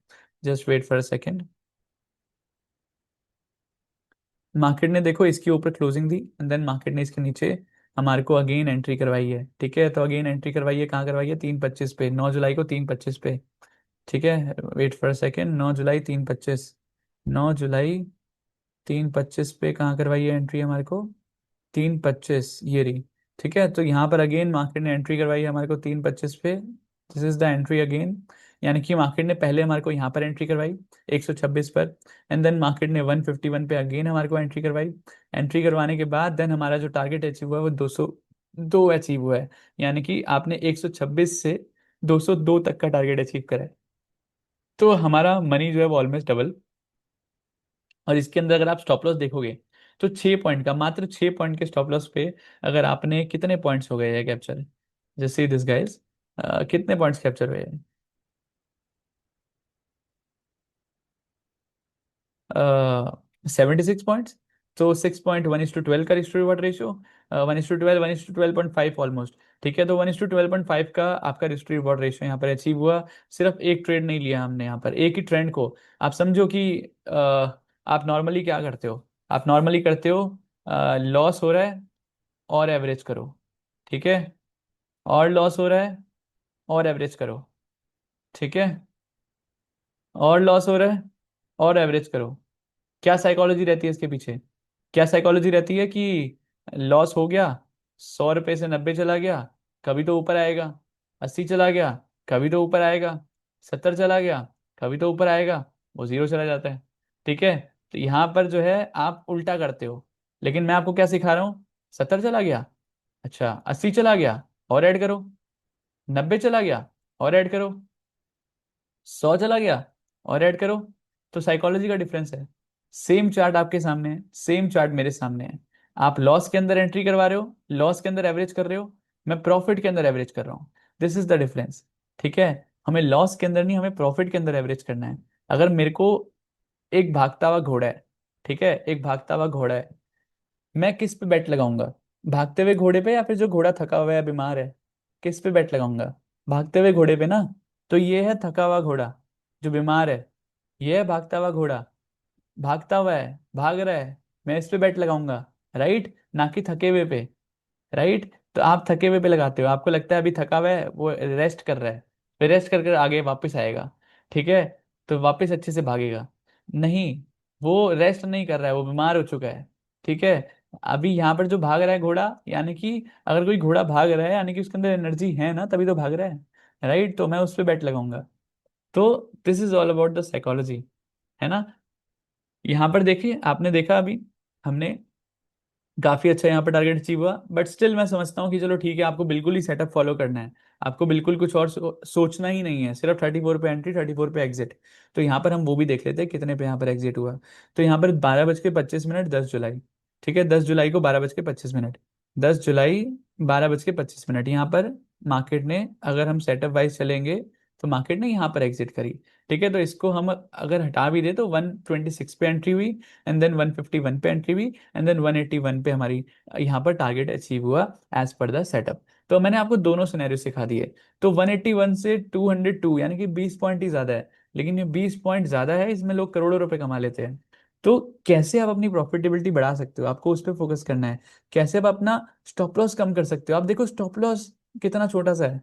Just wait for a second. Market ने देखो इसके ऊपर क्लोजिंग दी एंड देन मार्केट ने इसके नीचे हमारे को अगेन एंट्री करवाई है। ठीक है, तो अगेन एंट्री करवाई है, कहाँ करवाई है? 3:25 पे, 9 जुलाई को 3:25 पे। ठीक है, वेट फॉर सेकेंड, 9 जुलाई 3:25, 9 जुलाई 3:25 पे कहाँ करवाई है एंट्री हमारे को? 3:25 ये रही। ठीक है, तो यहाँ पर अगेन मार्केट ने एंट्री करवाई है हमारे को 3:25 पे। This is the entry again, यानी कि मार्केट ने पहले हमारे को यहाँ पर एंट्री करवाई 126 पर, एंड देन मार्केट ने 151 पे अगेन हमारे को एंट्री करवाई। एंट्री करवाने के बाद देन हमारा जो टारगेट अचीव हुआ है वो 202 अचीव हुआ है। यानी कि आपने 126 से 202 तक का टारगेट अचीव करा है। तो हमारा मनी जो है वो ऑलमोस्ट डबल। और इसके अंदर अगर आप स्टॉप लॉस देखोगे तो 6 पॉइंट का, मात्र 6 पॉइंट के स्टॉप लॉस पे अगर आपने कितने पॉइंट्स हो गए हैं कैप्चर? जैसे दिस गाइस, कितने पॉइंट्स कैप्चर हुए हैं? 76 पॉइंट्स। तो 6.1:12 का रिस्क रिवॉर्ड रेशियो, 1:12, 1:12.5 ऑलमोस्ट। ठीक है, तो 1:12.5 का आपका रिस्क रिवॉर्ड रेशियो यहाँ पर अचीव हुआ। सिर्फ एक ट्रेड नहीं लिया हमने यहाँ पर, एक ही ट्रेंड को। आप समझो कि आप नॉर्मली क्या करते हो? आप नॉर्मली करते हो, लॉस हो रहा है और एवरेज करो। ठीक है, और लॉस हो रहा है और एवरेज करो। ठीक है, और लॉस हो रहा है और एवरेज करो। क्या साइकोलॉजी रहती है इसके पीछे? क्या साइकोलॉजी रहती है कि लॉस हो गया, 100 रुपये से 90 चला गया, कभी तो ऊपर आएगा। 80 चला गया, कभी तो ऊपर आएगा। 70 चला गया, कभी तो ऊपर आएगा। वो जीरो चला जाता है। ठीक है, तो यहाँ पर जो है आप उल्टा करते हो। लेकिन मैं आपको क्या सिखा रहा हूँ? 70 चला गया, अच्छा 80 चला गया, और ऐड करो। 90 चला गया, और ऐड करो। 100 चला गया, और ऐड करो। तो साइकोलॉजी का डिफरेंस है। सेम चार्ट आपके सामने है, सेम चार्ट मेरे सामने है। आप लॉस के अंदर एंट्री करवा रहे हो, लॉस के अंदर एवरेज कर रहे हो, मैं प्रॉफिट के अंदर एवरेज कर रहा हूँ। This is the difference. ठीक है, हमें लॉस के अंदर नहीं, हमें प्रॉफिट के अंदर एवरेज करना है। अगर मेरे को एक भागता हुआ घोड़ा है, ठीक है, एक भागता हुआ घोड़ा है, मैं किस पे बेट लगाऊंगा? भागते हुए घोड़े पे या फिर जो घोड़ा थका हुआ है, बीमार है? किस पे बेट लगाऊंगा? भागते हुए घोड़े पे ना। तो ये है थका हुआ घोड़ा जो बीमार है, ये है भागता हुआ घोड़ा, भागता हुआ है, भाग रहा है, मैं इस पे बेट लगाऊंगा। राइट, ना कि थके हुए पे। राइट, तो आप थके हुए पे लगाते हो, आपको लगता है अभी थका हुआ है, वो रेस्ट कर रहा है, फिर रेस्ट कर कर आगे वापस आएगा। ठीक है, तो वापस अच्छे से भागेगा। नहीं, वो रेस्ट नहीं कर रहा है, वो बीमार हो चुका है। ठीक है, अभी यहाँ पर जो भाग रहा है घोड़ा, यानी कि अगर कोई घोड़ा भाग रहा है यानी कि उसके अंदर एनर्जी है ना, तभी तो भाग रहा है। राइट, तो मैं उस पर बेट लगाऊंगा। तो this is all about the psychology, है ना? यहाँ पर देखिए, आपने देखा अभी हमने काफी अच्छा यहाँ पर टारगेट अचीव हुआ, बट स्टिल मैं समझता हूँ कि चलो ठीक है, आपको बिल्कुल ही सेटअप फॉलो करना है। आपको बिल्कुल कुछ और सोचना ही नहीं है, सिर्फ 34 पे एंट्री, 34 पे एग्जिट। तो यहाँ पर हम वो भी देख लेते हैं कितने पे यहाँ पर एग्जिट हुआ। तो यहाँ पर 12:25, 10 जुलाई। ठीक है, 10 जुलाई को 12:25, 10 जुलाई 12:25 यहाँ पर मार्केट ने, अगर हम सेटअप वाइज चलेंगे, तो मार्केट ने यहाँ पर एग्जिट करी। ठीक है, तो इसको हम अगर हटा भी दे तो 126 पे एंट्री हुई, एंड देन 151 पे एंट्री हुई, एंड देन 181 पे हमारी यहाँ पर टारगेट अचीव हुआ एज पर द सेटअप। तो मैंने आपको दोनों सिनेरियो सिखा दिए। तो 181 से 202 यानी कि 20 पॉइंट ही ज्यादा है, लेकिन ये 20 पॉइंट ज्यादा है, इसमें लोग करोड़ों रुपए कमा लेते हैं। तो कैसे आप अपनी प्रॉफिटेबिलिटी बढ़ा सकते हो, आपको उस पर फोकस करना है। कैसे आप अपना स्टॉप लॉस कम कर सकते हो? आप देखो स्टॉप लॉस कितना छोटा सा है।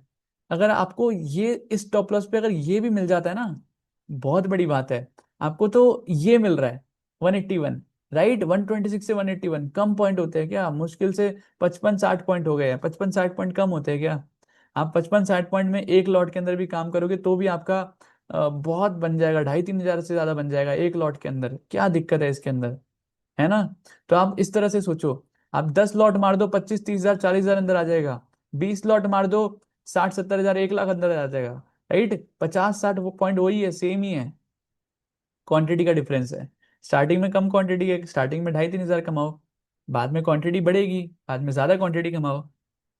अगर आपको ये इस स्टॉप लॉस पे अगर ये भी मिल जाता है ना, बहुत बड़ी बात है। आपको तो ये मिल रहा है 181, राइट, 126 से 181 कम पॉइंट होते हैं क्या? मुश्किल से 55-60 पॉइंट हो गए हैं, 55-60 पॉइंट कम होते हैं क्या? आप 55-60 पॉइंट में एक लॉट के अंदर भी काम करोगे तो भी आपका बहुत बन जाएगा, 2,500-3,000 से ज्यादा बन जाएगा एक लॉट के अंदर। क्या दिक्कत है इसके अंदर, है ना? तो आप इस तरह से सोचो, आप 10 लॉट मार दो, 25-30 हजार 40 हजार अंदर आ जाएगा। 20 लॉट मार दो, 60-70 हजार 1 लाख अंदर आ जाएगा। राइट, 50-60 वो पॉइंट वही है, सेम ही है, क्वांटिटी का डिफरेंस है। स्टार्टिंग में कम क्वांटिटी है, स्टार्टिंग में 2,500-3,000 कमाओ, बाद में क्वांटिटी बढ़ेगी, बाद में ज्यादा क्वांटिटी कमाओ।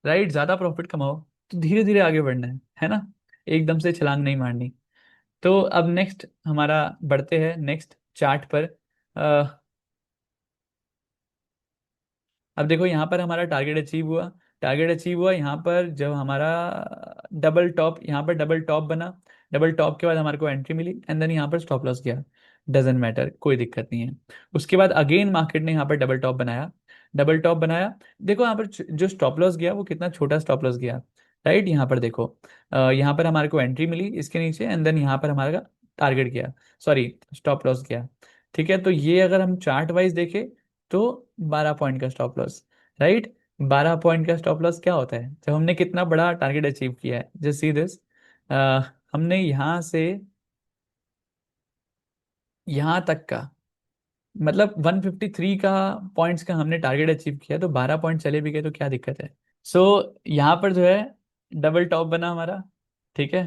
राइट, ज्यादा प्रॉफिट कमाओ। तो धीरे धीरे आगे बढ़ना है ना? एकदम से छलांग नहीं मारनी। तो अब नेक्स्ट हमारा बढ़ते हैं नेक्स्ट चार्ट पर। अ, अब देखो यहाँ पर हमारा टारगेट अचीव हुआ। टारगेट अचीव हुआ यहाँ पर जब हमारा डबल टॉप, यहाँ पर डबल टॉप बना। डबल टॉप के बाद हमारे को एंट्री मिली, एंड देन यहाँ पर स्टॉप लॉस गया। डजेंट मैटर, कोई दिक्कत नहीं है। उसके बाद अगेन मार्केट ने यहाँ पर डबल टॉप बनाया, डबल टॉप बनाया। देखो यहाँ पर जो स्टॉप लॉस गया वो कितना छोटा स्टॉप लॉस गया, राइट। यहाँ पर देखो, यहाँ पर हमारे को एंट्री मिली इसके नीचे, एंड देन यहाँ पर हमारा टारगेट गया, सॉरी स्टॉप लॉस गया। ठीक है, तो ये अगर हम चार्ट वाइज देखें तो 12 पॉइंट का स्टॉप लॉस, राइट। 12 पॉइंट का स्टॉप लॉस क्या होता है जब हमने कितना बड़ा टारगेट अचीव किया है, जस्ट सी दिस। हमने यहाँ से यहाँ तक का, मतलब 153 का पॉइंट्स का हमने टारगेट अचीव किया, तो 12 पॉइंट चले भी गए तो क्या दिक्कत है। सो यहाँ पर जो है डबल टॉप बना हमारा, ठीक है।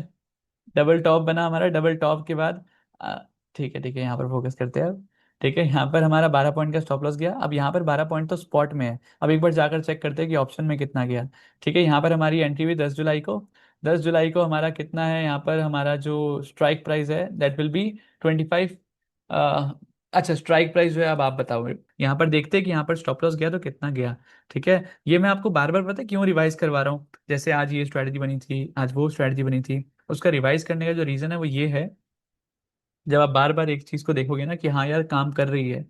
डबल टॉप बना हमारा, डबल टॉप के बाद आ, ठीक है ठीक है, यहाँ पर फोकस करते हैं अब। ठीक है, यहाँ पर हमारा 12 पॉइंट का स्टॉप लॉस गया। अब यहाँ पर 12 पॉइंट तो स्पॉट में है, अब एक बार जाकर चेक करते हैं कि ऑप्शन में कितना गया। ठीक है, यहाँ पर हमारी एंट्री हुई 10 जुलाई को। 10 जुलाई को हमारा कितना है, यहाँ पर हमारा जो स्ट्राइक प्राइस है दैट विल बी 25। अच्छा, स्ट्राइक प्राइस जो है अब आप बताओ। यहाँ पर देखते हैं कि यहाँ पर स्टॉप लॉस गया तो कितना गया। ठीक है, ये मैं आपको बार बार पता है क्यों रिवाइज करवा रहा हूँ, जैसे आज ये स्ट्रैटेजी बनी थी, आज वो स्ट्रैटेजी बनी थी, उसका रिवाइज करने का जो रीजन है वो ये है, जब आप बार बार एक चीज को देखोगे ना कि हाँ यार काम कर रही है,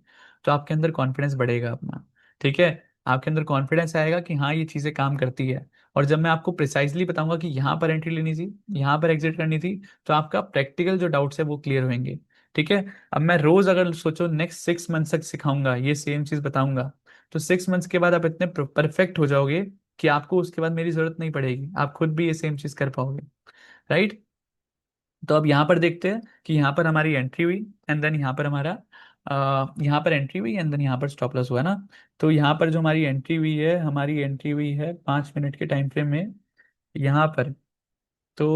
तो आपके अंदर कॉन्फिडेंस बढ़ेगा अपना। ठीक है, आपके अंदर कॉन्फिडेंस आएगा कि हाँ ये चीजें काम करती है। और जब मैं आपको प्रिसाइजली बताऊंगा कि यहाँ पर एंट्री लेनी थी, यहाँ पर एग्जिट करनी थी, तो आपका प्रैक्टिकल जो डाउट्स है वो क्लियर होंगे। ठीक है, अब मैं रोज अगर सोचो नेक्स्ट 6 मंथ तक सिखाऊंगा ये सेम चीज बताऊंगा, तो 6 मंथ्स के बाद आप इतने परफेक्ट हो जाओगे कि आपको उसके बाद मेरी जरूरत नहीं पड़ेगी, आप खुद भी ये सेम चीज कर पाओगे, राइट। तो अब यहाँ पर देखते हैं कि यहाँ पर हमारी एंट्री हुई, एंड देन यहाँ पर हमारा यहाँ पर एंट्री हुई, एंड देन यहाँ पर स्टॉप लॉस हुआ ना। तो यहाँ पर जो हमारी एंट्री हुई है, हमारी एंट्री हुई है 5 मिनट के टाइम फ्रेम में यहाँ पर। तो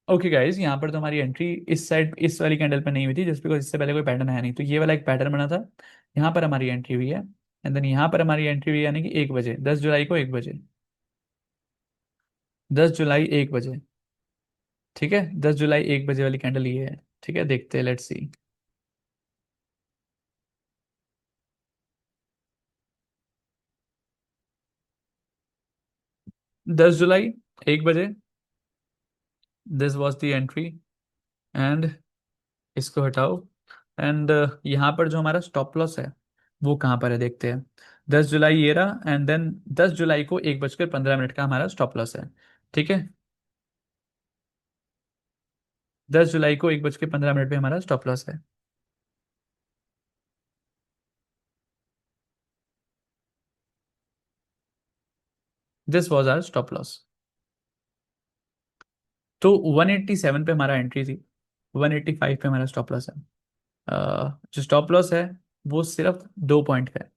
ओके गाइज, यहाँ पर तो हमारी एंट्री इस साइड इस वाली कैंडल पर नहीं हुई थी, जस्ट बिकॉज इससे पहले कोई पैटर्न आया नहीं, तो ये वाला एक पैटर्न बना था। यहाँ पर हमारी एंट्री हुई है, एंड देन यहाँ पर हमारी एंट्री हुई, यानी कि 1 बजे, 10 जुलाई को 1 बजे, 10 जुलाई 1 बजे। ठीक है, 10 जुलाई 1 बजे वाली कैंडल ये है। ठीक है, देखते हैं, लेट्स सी। 10 जुलाई 1 बजे, this was the entry, and इसको हटाओ। एंड यहाँ पर जो हमारा स्टॉप लॉस है वो कहाँ पर है देखते हैं। 10 जुलाई ये रहा, एंड देन 10 जुलाई को 1 बजकर 15 मिनट का हमारा स्टॉप लॉस है। ठीक है, 10 जुलाई को 1 बज के 15 मिनट पे हमारा स्टॉप लॉस है। This was our stop loss. तो 187 पे हमारा एंट्री थी, 185 पे हमारा स्टॉप लॉस है। जो स्टॉप लॉस है वो सिर्फ 2 पॉइंट का है।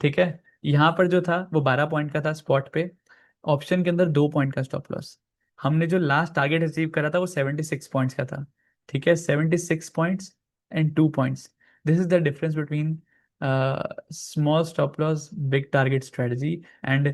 ठीक है, यहाँ पर जो था वो 12 पॉइंट का था स्पॉट पे, ऑप्शन के अंदर 2 पॉइंट का स्टॉप लॉस। हमने जो लास्ट टारगेट अचीव करा था वो 76 पॉइंट्स का था। ठीक है, 76 points and 2 points, this is the difference between small stop loss big target strategy and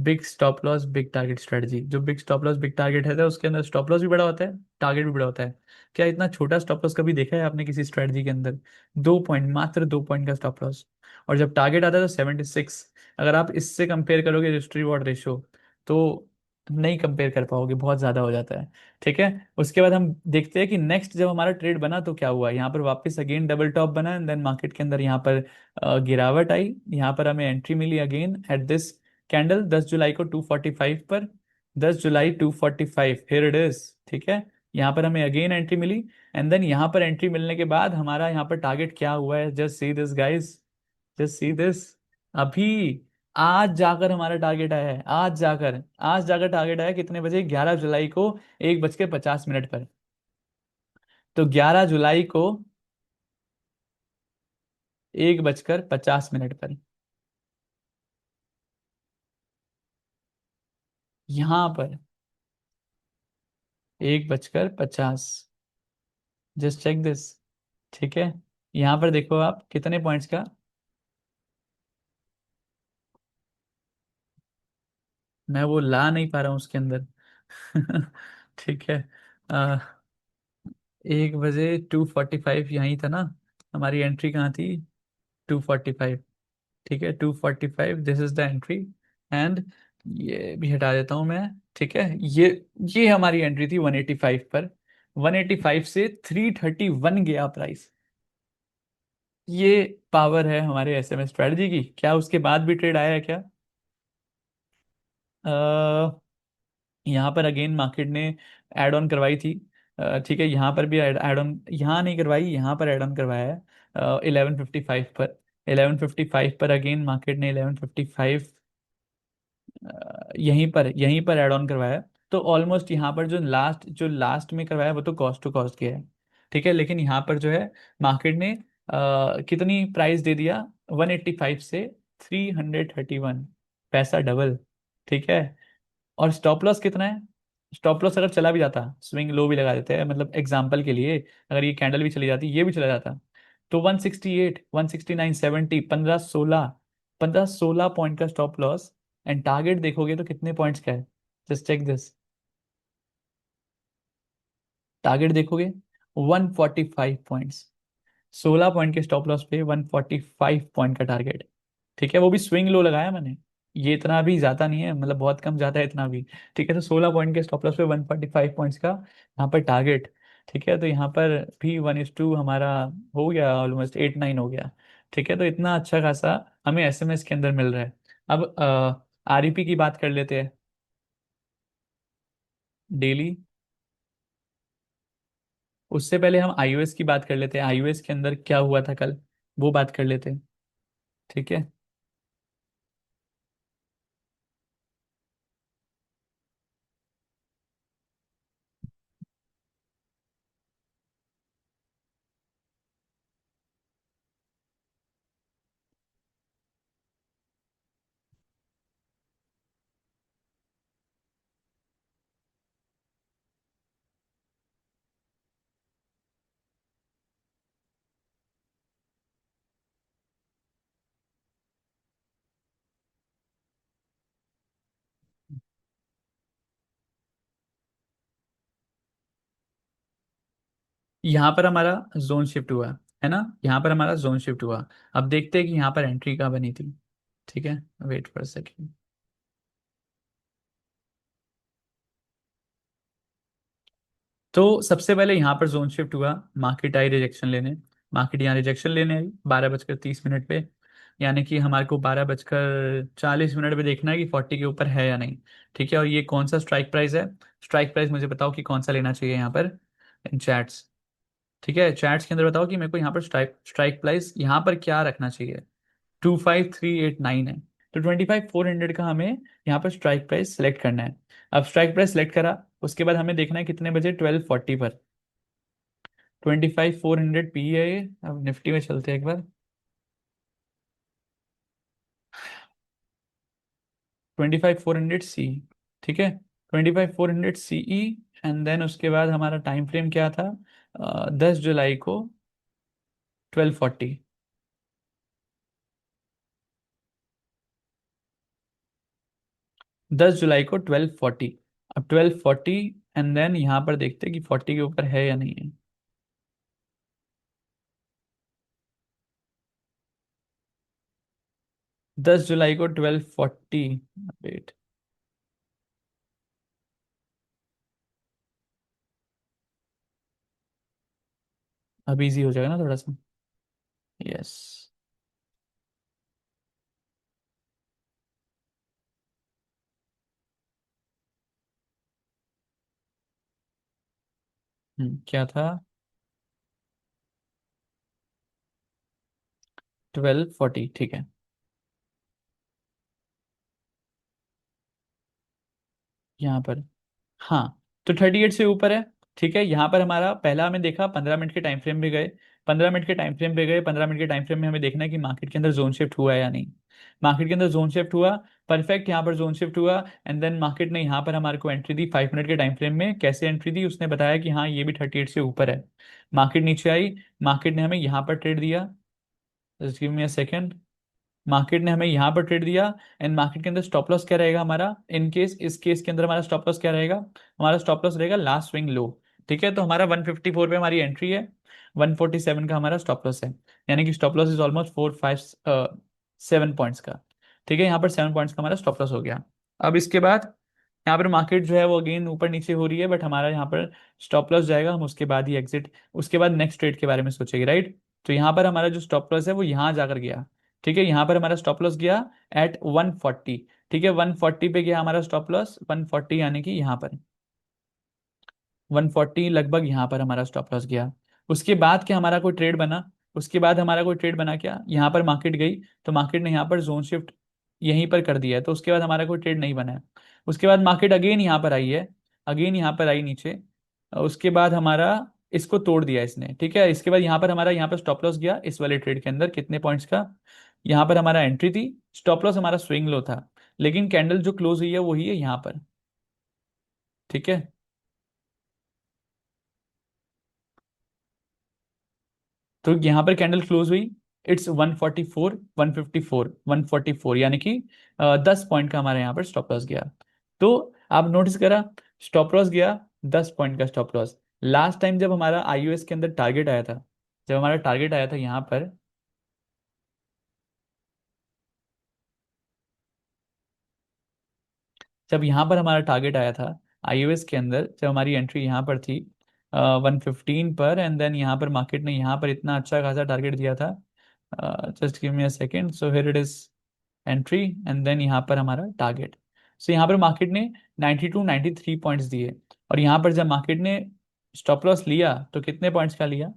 big stop loss big target strategy. जो big stop loss big target है तो उसके अंदर स्टॉप लॉस भी बड़ा होता है, टारगेट भी बड़ा होता है। क्या इतना छोटा स्टॉप लॉस कभी देखा है आपने किसी स्ट्रेटजी के अंदर? 2 पॉइंट, मात्र 2 पॉइंट का स्टॉप लॉस, और जब टारगेट आता है तो 76। अगर आप इससे कंपेयर करोगे रिस्क रिवॉर्ड रेशो, तो नहीं कंपेयर कर पाओगे, बहुत ज़्यादा हो जाता है। ठीक है, उसके बाद हम देखते हैं कि नेक्स्ट जब हमारा ट्रेड बना तो क्या हुआ। यहाँ पर वापस अगेन डबल टॉप बना, एंड देन मार्केट के अंदर यहाँ पर गिरावट आई। यहाँ पर हमें एंट्री मिली अगेन एट दिस कैंडल 10 जुलाई को 245 पर। 10 जुलाई 245, हियर इट इज। ठीक है, यहाँ पर हमें अगेन एंट्री मिली, एंड देन यहाँ पर एंट्री मिलने के बाद हमारा यहाँ पर टारगेट क्या हुआ है, just see this guys, just see this. अभी आज जाकर हमारा टारगेट आया है, आज जाकर टारगेट आया कितने बजे, 11 जुलाई को 1 बज के 50 मिनट पर। तो 11 जुलाई को 1 बजकर 50 मिनट पर यहाँ पर 1 बजकर 50, जस्ट चेक दिस। ठीक है, यहाँ पर देखो आप कितने पॉइंट्स का, मैं वो ला नहीं पा रहा हूँ उसके अंदर। ठीक है, 1 बजे 245 यहीं था ना, हमारी एंट्री कहाँ थी, 245। ठीक है, 245, this is the entry, and ये भी हटा देता हूँ मैं। ठीक है, ये हमारी एंट्री थी 185 पर। 185 से 331 गया प्राइस। ये पावर है हमारे एसएमएस स्ट्रेटजी की। क्या उसके बाद भी ट्रेड आया है क्या? यहाँ पर अगेन मार्केट ने ऐड ऑन करवाई थी। ठीक है, यहाँ पर भी ऐड ऑन, यहाँ नहीं करवाई, यहाँ पर ऐड ऑन करवाया है 1155 पर। 1155 पर अगेन मार्केट ने 1155 यहीं पर ऐड ऑन करवाया। तो ऑलमोस्ट यहाँ पर जो लास्ट में करवाया वो तो कॉस्ट टू कॉस्ट गया है। ठीक है, लेकिन यहाँ पर जो है मार्केट ने कितनी प्राइस दे दिया? 185 से 331, पैसा डबल। ठीक है, और स्टॉप लॉस कितना है? स्टॉप लॉस अगर चला भी जाता, स्विंग लो भी लगा देते हैं, मतलब एग्जांपल के लिए, अगर ये कैंडल भी चली जाती, ये भी चला जाता, तो 168, 169, 70, 15 16 पॉइंट का स्टॉप लॉस। एंड टारगेट देखोगे तो कितने पॉइंट्स का है? Just check this. टारगेट देखोगे 145 पॉइंट्स। 16 पॉइंट के स्टॉप लॉस पे 145 पॉइंट का टारगेट। ठीक है, वो भी स्विंग लो लगाया मैंने। ये इतना भी ज्यादा नहीं है, मतलब बहुत कम जाता है इतना भी। ठीक है, तो 16 पॉइंट के स्टॉप लॉस पे 145 पॉइंट्स का यहाँ पर टारगेट। ठीक है, तो यहाँ पर भी 1:2 हमारा हो गया, ऑलमोस्ट 8-9 हो गया। ठीक है, तो इतना अच्छा खासा हमें एसएमएस के अंदर मिल रहा है। अब आरईपी की बात कर लेते हैं। डेली, उससे पहले हम आईओएस की बात कर लेते हैं, आईओएस के अंदर क्या हुआ था कल, वो बात कर लेते हैं। ठीक है। यहाँ पर हमारा जोन शिफ्ट हुआ है ना, यहाँ पर हमारा जोन शिफ्ट हुआ। अब देखते हैं कि यहाँ पर एंट्री कहाँ बनी थी। ठीक है, वेट फॉर सेकेंड। तो सबसे पहले यहाँ पर जोन शिफ्ट हुआ, मार्केट आई रिजेक्शन लेने। मार्केट यहाँ रिजेक्शन लेने आई 12:30 पे। यानी कि हमारे को 12:40 पे देखना है कि 40 के ऊपर है या नहीं। ठीक है, और ये कौन सा स्ट्राइक प्राइस है? स्ट्राइक प्राइस मुझे बताओ कि कौन सा लेना चाहिए यहाँ पर इन चैट्स। ठीक है, चैट्स के अंदर बताओ कि मेरे को यहाँ पर स्ट्राइक स्ट्राइक प्राइस यहाँ पर क्या रखना चाहिए। 25389 है। तो 25400 का हमें यहाँ पर स्ट्राइक प्राइस सेलेक्ट करना है। अब स्ट्राइक प्राइस सेलेक्ट करा, उसके बाद हमें देखना है कितने बजे, 1240 पर। 25400 पी है ये। अब निफ्टी में चलते हैं एक बार। 25400 सी। ठीक है, 25400 सीई। एंड देन उसके बाद हमारा टाइम फ्रेम क्या था? 10 जुलाई को 1240। 10 जुलाई को 1240। अब 1240, एंड देन यहाँ पर देखते हैं कि 40 के ऊपर है या नहीं है। 10 जुलाई को 1240। वेट, अब इजी हो जाएगा ना थोड़ा सा। यस। क्या था? 1240, ठीक है। यहाँ पर, हाँ, तो 38 से ऊपर है। ठीक है, यहाँ पर हमारा पहला हमें देखा 15 मिनट के टाइम फ्रेम पे गए। 15 मिनट के टाइम फ्रेम पे गए, 15 मिनट के टाइम फ्रेम में हमें देखना है कि मार्केट के अंदर जोन शिफ्ट हुआ है या नहीं। मार्केट के अंदर जोन शिफ्ट हुआ, परफेक्ट, यहाँ पर जोन शिफ्ट हुआ। एंड देन मार्केट ने यहाँ पर हमारे को एंट्री दी 5 मिनट के टाइम फ्रेम में। कैसे एंट्री दी? उसने बताया कि हाँ, ये भी 38 से ऊपर है। मार्केट नीचे आई, मार्केट ने हमें यहाँ पर ट्रेड दिया। Just give me a second. Market ने हमें यहाँ पर ट्रेड दिया। एंड मार्केट के अंदर स्टॉप लॉस क्या रहेगा हमारा? इन केस, इस केस के अंदर हमारा स्टॉप लॉस क्या रहेगा? हमारा स्टॉप लॉस रहेगा लास्ट स्विंग लो। ठीक है, तो हमारा 154 पे हमारी एंट्री है। 147 का हमारा स्टॉप लॉस है। यानी कि stop loss is almost 4 5 7 points का। ठीक है, यहाँ पर 7 पॉइंट्स का हमारा स्टॉप लॉस हो गया। अब इसके बाद यहाँ पर मार्केट जो है वो अगेन ऊपर नीचे हो रही है, बट हमारा यहाँ पर स्टॉप लॉस जाएगा, हम उसके बाद ही एग्जिट, उसके बाद नेक्स्ट ट्रेड के बारे में सोचेंगे, राइट। तो यहाँ पर हमारा जो स्टॉप लॉस है वो यहाँ जाकर गया, ठीक है, यहाँ पर हमारा स्टॉप लॉस गया एट 140, ठीक है, 140 पे गया हमारा स्टॉप लॉस, 140 यानी कि यहाँ पर 140 लगभग यहाँ पर हमारा स्टॉप लॉस गया। उसके बाद क्या हमारा कोई ट्रेड बना, उसके बाद हमारा कोई ट्रेड बना क्या, यहाँ पर मार्केट गई, तो मार्केट ने यहाँ पर जोन शिफ्ट यहीं पर कर दिया है, तो उसके बाद हमारा कोई ट्रेड नहीं बना है। उसके बाद मार्केट अगेन यहाँ पर आई है, अगेन यहाँ पर आई नीचे, उसके बाद हमारा इसको तोड़ दिया इसने, ठीक है, इसके बाद यहाँ पर हमारा यहाँ पर स्टॉप लॉस गया इस वाले ट्रेड के अंदर कितने पॉइंट्स का, यहाँ पर हमारा एंट्री थी, स्टॉप लॉस हमारा स्विंग लो था, लेकिन कैंडल जो क्लोज हुई है वही है यहाँ पर, ठीक है। तो यहाँ पर कैंडल क्लोज हुई, इट्स 144, 154, 144 यानी कि 10 पॉइंट का हमारे यहाँ पर स्टॉप लॉस गया। तो आप नोटिस करा, स्टॉप लॉस गया 10 पॉइंट का स्टॉप लॉस। लास्ट टाइम जब हमारा आईयूएस के अंदर टारगेट आया था, जब हमारा टारगेट आया था यहाँ पर, जब यहाँ पर हमारा टारगेट आया था आईओएस के अंदर, जब हमारी एंट्री यहाँ पर थी 115 पर, एंड देन यहाँ पर मार्केट ने यहाँ पर इतना अच्छा खासा टारगेट दिया था, just give me a second, so here it is entry, and then यहाँ पर हमारा टारगेट। सो यहाँ पर मार्केट ने 92 93 पॉइंट्स दिए, और यहाँ पर जब मार्केट ने स्टॉप लॉस लिया तो कितने पॉइंट्स का लिया,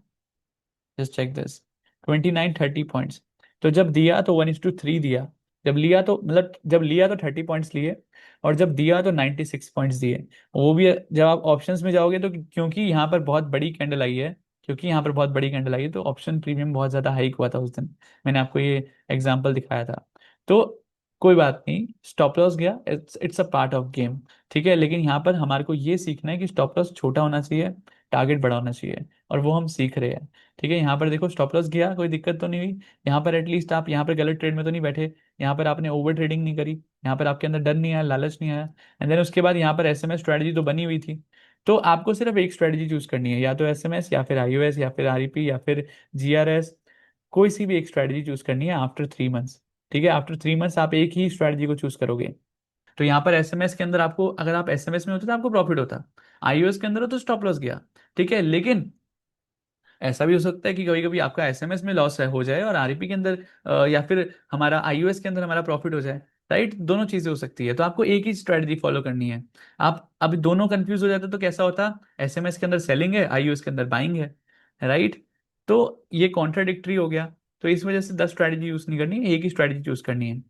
जस्ट चेक दिस, 29 30 पॉइंट्स। तो जब दिया तो 1:3 दिया, जब लिया तो मतलब जब लिया तो 30 पॉइंट्स लिए, और जब दिया तो 96 पॉइंट्स दिए। वो भी जब आप ऑप्शंस में जाओगे तो क्योंकि यहाँ पर बहुत बड़ी कैंडल आई है, क्योंकि यहाँ पर बहुत बड़ी कैंडल आई है, तो ऑप्शन प्रीमियम बहुत ज़्यादा हाइक हुआ था उस दिन, मैंने आपको ये एग्जाम्पल दिखाया था। तो कोई बात नहीं, स्टॉप लॉस गया, it's it's a part of game, ठीक है, लेकिन यहाँ पर हमारे को ये सीखना है कि स्टॉप लॉस छोटा होना चाहिए, टारगेट बड़ा होना चाहिए, और वो हम सीख रहे हैं। ठीक है, यहाँ पर देखो स्टॉप लॉस गया, कोई दिक्कत तो नहीं हुई, यहाँ पर एटलीस्ट आप यहाँ पर गलत ट्रेड में तो नहीं बैठे, यहाँ पर आपने ओवर ट्रेडिंग नहीं करी, यहाँ पर आपके अंदर डर नहीं आया, लालच नहीं आया, एंड देन उसके बाद यहाँ पर एसएमएस स्ट्रेटजी तो बनी हुई थी। तो आपको सिर्फ एक स्ट्रेटजी चूज करनी है, या तो एसएमएस या फिर आईओएस या फिर आरईपी या फिर जीआरएस, कोई सी भी एक स्ट्रेटजी चूज करनी है आफ्टर 3 मंथ्स। ठीक है, आफ्टर 3 मंथ्स आप एक ही स्ट्रेटजी को चूज करोगे। तो यहाँ पर एसएमएस के अंदर आपको, अगर आप एसएमएस में होते तो आपको प्रॉफिट होता, आईओएस के अंदर हो तो स्टॉप लॉस गया, ठीक है, लेकिन ऐसा भी हो सकता है कि कभी कभी आपका एसएमएस में लॉस हो जाए और आरईपी के अंदर या फिर हमारा आईओएस के अंदर हमारा प्रॉफिट हो जाए, राइट, दोनों चीजें हो सकती है, तो आपको एक ही स्ट्रेटजी फॉलो करनी है। आप अभी दोनों कंफ्यूज हो जाते तो कैसा होता, एसएमएस के अंदर सेलिंग है, आईओएस के अंदर बाइंग है, राइट, तो ये कॉन्ट्राडिक्टरी हो गया। तो इस वजह से 10 स्ट्रैटेजी यूज नहीं करनी है, एक ही स्ट्रैटेजी चूज करनी है।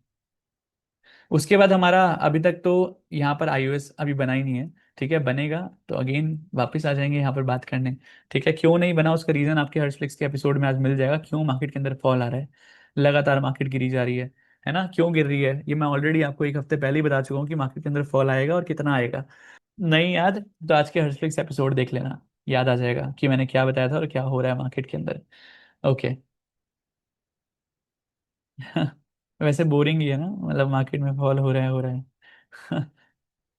उसके बाद हमारा अभी तक तो यहाँ पर आईओएस अभी बना ही नहीं है, ठीक है, बनेगा तो अगेन वापस आ जाएंगे यहाँ पर बात करने। ठीक है, क्यों नहीं बना उसका रीजन आपके हर्षफ्लिक्स के एपिसोड में आज मिल जाएगा, क्यों मार्केट के अंदर फॉल आ रहा है, लगातार मार्केट गिरी जा रही है ना, क्यों गिर रही है, ये मैं ऑलरेडी आपको एक हफ्ते पहले ही बता चुका हूँ कि मार्केट के अंदर फॉल आएगा और कितना आएगा। नहीं याद तो आज के हर्षफ्लिक्स एपिसोड देख लेना, याद आ जाएगा कि मैंने क्या बताया था और क्या हो रहा है मार्केट के अंदर। ओके। वैसे बोरिंग ही है ना, मतलब मार्केट में फॉल हो रहा है।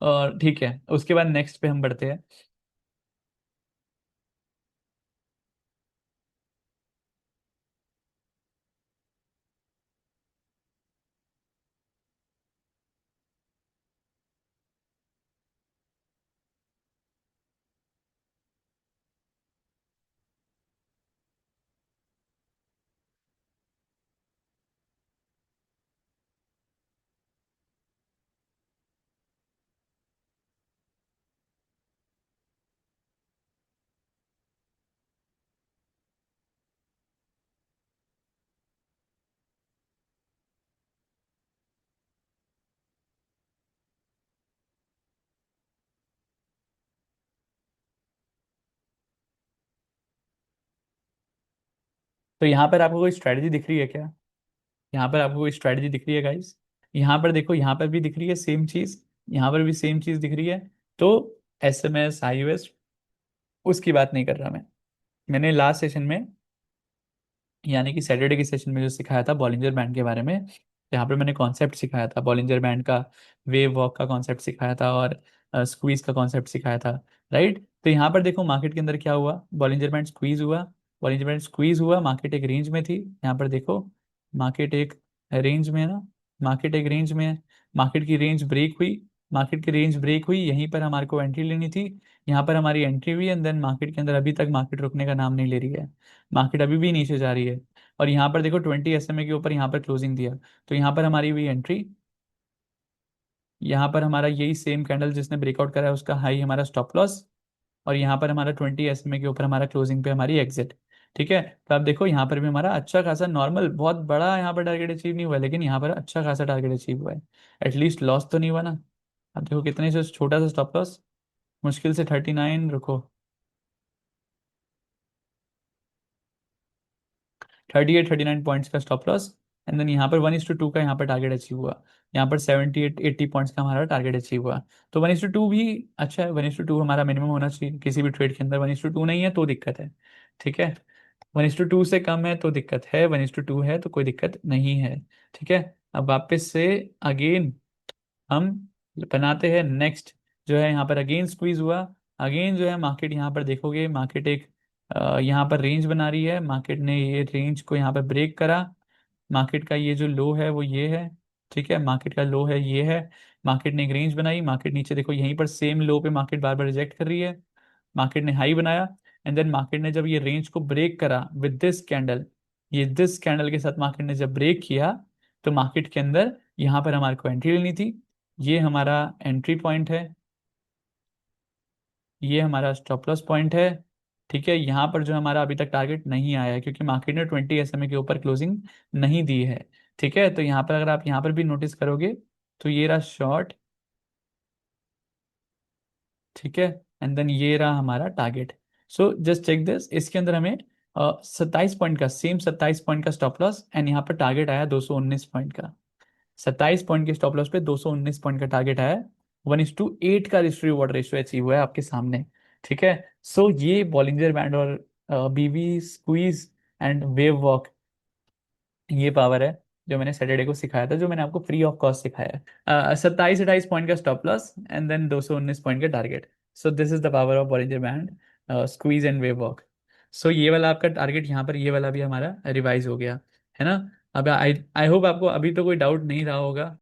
और ठीक है, उसके बाद नेक्स्ट पे हम बढ़ते हैं। तो यहाँ पर आपको कोई स्ट्रेटजी दिख रही है क्या, यहाँ पर आपको कोई स्ट्रेटजी दिख रही है गाइस, यहाँ पर देखो, यहाँ पर भी दिख रही है सेम चीज, यहाँ पर भी सेम चीज दिख रही है। तो एसएमएस आईओएस उसकी बात नहीं कर रहा मैं, मैंने लास्ट सेशन में, यानी कि सैटरडे के सेशन में जो सिखाया था बॉलिंजर बैंड के बारे में, यहाँ पर मैंने कॉन्सेप्ट सिखाया था बॉलिंजर बैंड का, वेव वॉक का कॉन्सेप्ट सिखाया था, और स्क्वीज का कॉन्सेप्ट सिखाया था, राइट। तो यहाँ पर देखो मार्केट के अंदर क्या हुआ, बॉलिंजर बैंड स्क्वीज हुआ, बॉलिंजर बैंड स्क्वीज हुआ, मार्केट एक रेंज में थी, यहाँ पर देखो मार्केट एक रेंज में है ना, मार्केट एक रेंज में है, मार्केट की रेंज ब्रेक हुई, मार्केट की रेंज ब्रेक हुई, यहीं पर हमारे को एंट्री लेनी थी। यहाँ पर हमारी एंट्री हुई एंड देन मार्केट के अंदर अभी तक मार्केट रुकने का नाम नहीं ले रही है, मार्केट अभी भी नीचे जा रही है। और यहाँ पर देखो 20 SMA के ऊपर यहाँ पर क्लोजिंग दिया, तो यहाँ पर हमारी हुई एंट्री, यहाँ पर हमारा यही सेम कैंडल जिसने ब्रेकआउट करा है उसका हाई हमारा स्टॉप लॉस, और यहाँ पर हमारा 20 SMA के ऊपर हमारा क्लोजिंग पे हमारी एग्जिट। ठीक है, तो आप देखो यहाँ पर भी हमारा अच्छा खासा नॉर्मल, बहुत बड़ा यहाँ पर टारगेट अचीव नहीं हुआ है, लेकिन यहाँ पर अच्छा खासा टारगेट अचीव हुआ है। एटलीस्ट लॉस तो नहीं हुआ ना। अब देखो कितने से छोटा सा स्टॉप लॉस, मुश्किल से 39, रुको, 38-39 पॉइंट्स का स्टॉप लॉस। एंड देन यहाँ पर 1:2 का यहाँ पर टारगेट अचीव हुआ, यहाँ पर 78-80 पॉइंट्स का हमारा टारगेट अचीव हुआ। तो 1:2 भी अच्छा है, 1:2 हमारा मिनिमम होना चाहिए किसी भी ट्रेड के अंदर, 1:2 नहीं है तो दिक्कत है। ठीक है, 1:2 से कम है तो दिक्कत है, 1:2 है तो कोई दिक्कत नहीं है। ठीक है, अब वापस से अगेन हम बनाते हैं नेक्स्ट, जो है यहाँ पर अगेन स्क्वीज हुआ। अगेन जो है मार्केट यहाँ पर देखोगे, मार्केट एक यहाँ पर रेंज बना रही है, मार्केट ने ये रेंज को यहाँ पर ब्रेक करा। मार्केट का ये जो लो है वो ये है, ठीक है, मार्केट का लो है ये है। मार्केट ने एक रेंज बनाई, मार्केट नीचे देखो यहीं पर सेम लो पे मार्केट बार बार रिजेक्ट कर रही है। मार्केट ने हाई बनाया एंड देन मार्केट ने जब ये रेंज को ब्रेक करा विद दिस कैंडल, ये दिस कैंडल के साथ मार्केट ने जब ब्रेक किया, तो मार्केट के अंदर यहाँ पर हमारे को एंट्री लेनी थी। ये हमारा एंट्री पॉइंट है, ये हमारा स्टॉप लॉस पॉइंट है। ठीक है, यहाँ पर जो हमारा अभी तक टारगेट नहीं आया है क्योंकि मार्केट ने 20 SMA के ऊपर क्लोजिंग नहीं दी है। ठीक है, तो यहाँ पर अगर आप यहाँ पर भी नोटिस करोगे तो ये रहा शॉर्ट, ठीक है, एंड देन ये रहा हमारा target. So just check this, इसके अंदर हमें 27 पॉइंट का, सेम 27 पॉइंट का स्टॉप लॉस एंड यहाँ पर टारगेट आया 219 पॉइंट का। 27 पॉइंट के स्टॉप लॉस पे 219 पॉइंट का टारगेट आया है। 1:8 का रिस्क रिवॉर्ड रेशियो अचीव हुआ है आपके सामने। ठीक है, सो ये बॉलिंजर बैंड और बीवी स्क्वीज एंड वेव वॉक, ये पावर है जो मैंने सैटरडे को सिखाया था, जो मैंने आपको फ्री ऑफ कॉस्ट सिखाया है। 27-28 पॉइंट का stop loss and then 219 point का target. So this is the power of Bollinger band, squeeze and wave walk. So ये वाला आपका टारगेट यहाँ पर, ये वाला भी हमारा रिवाइज हो गया है ना। अब आई आई होप आपको अभी तो कोई डाउट नहीं रहा होगा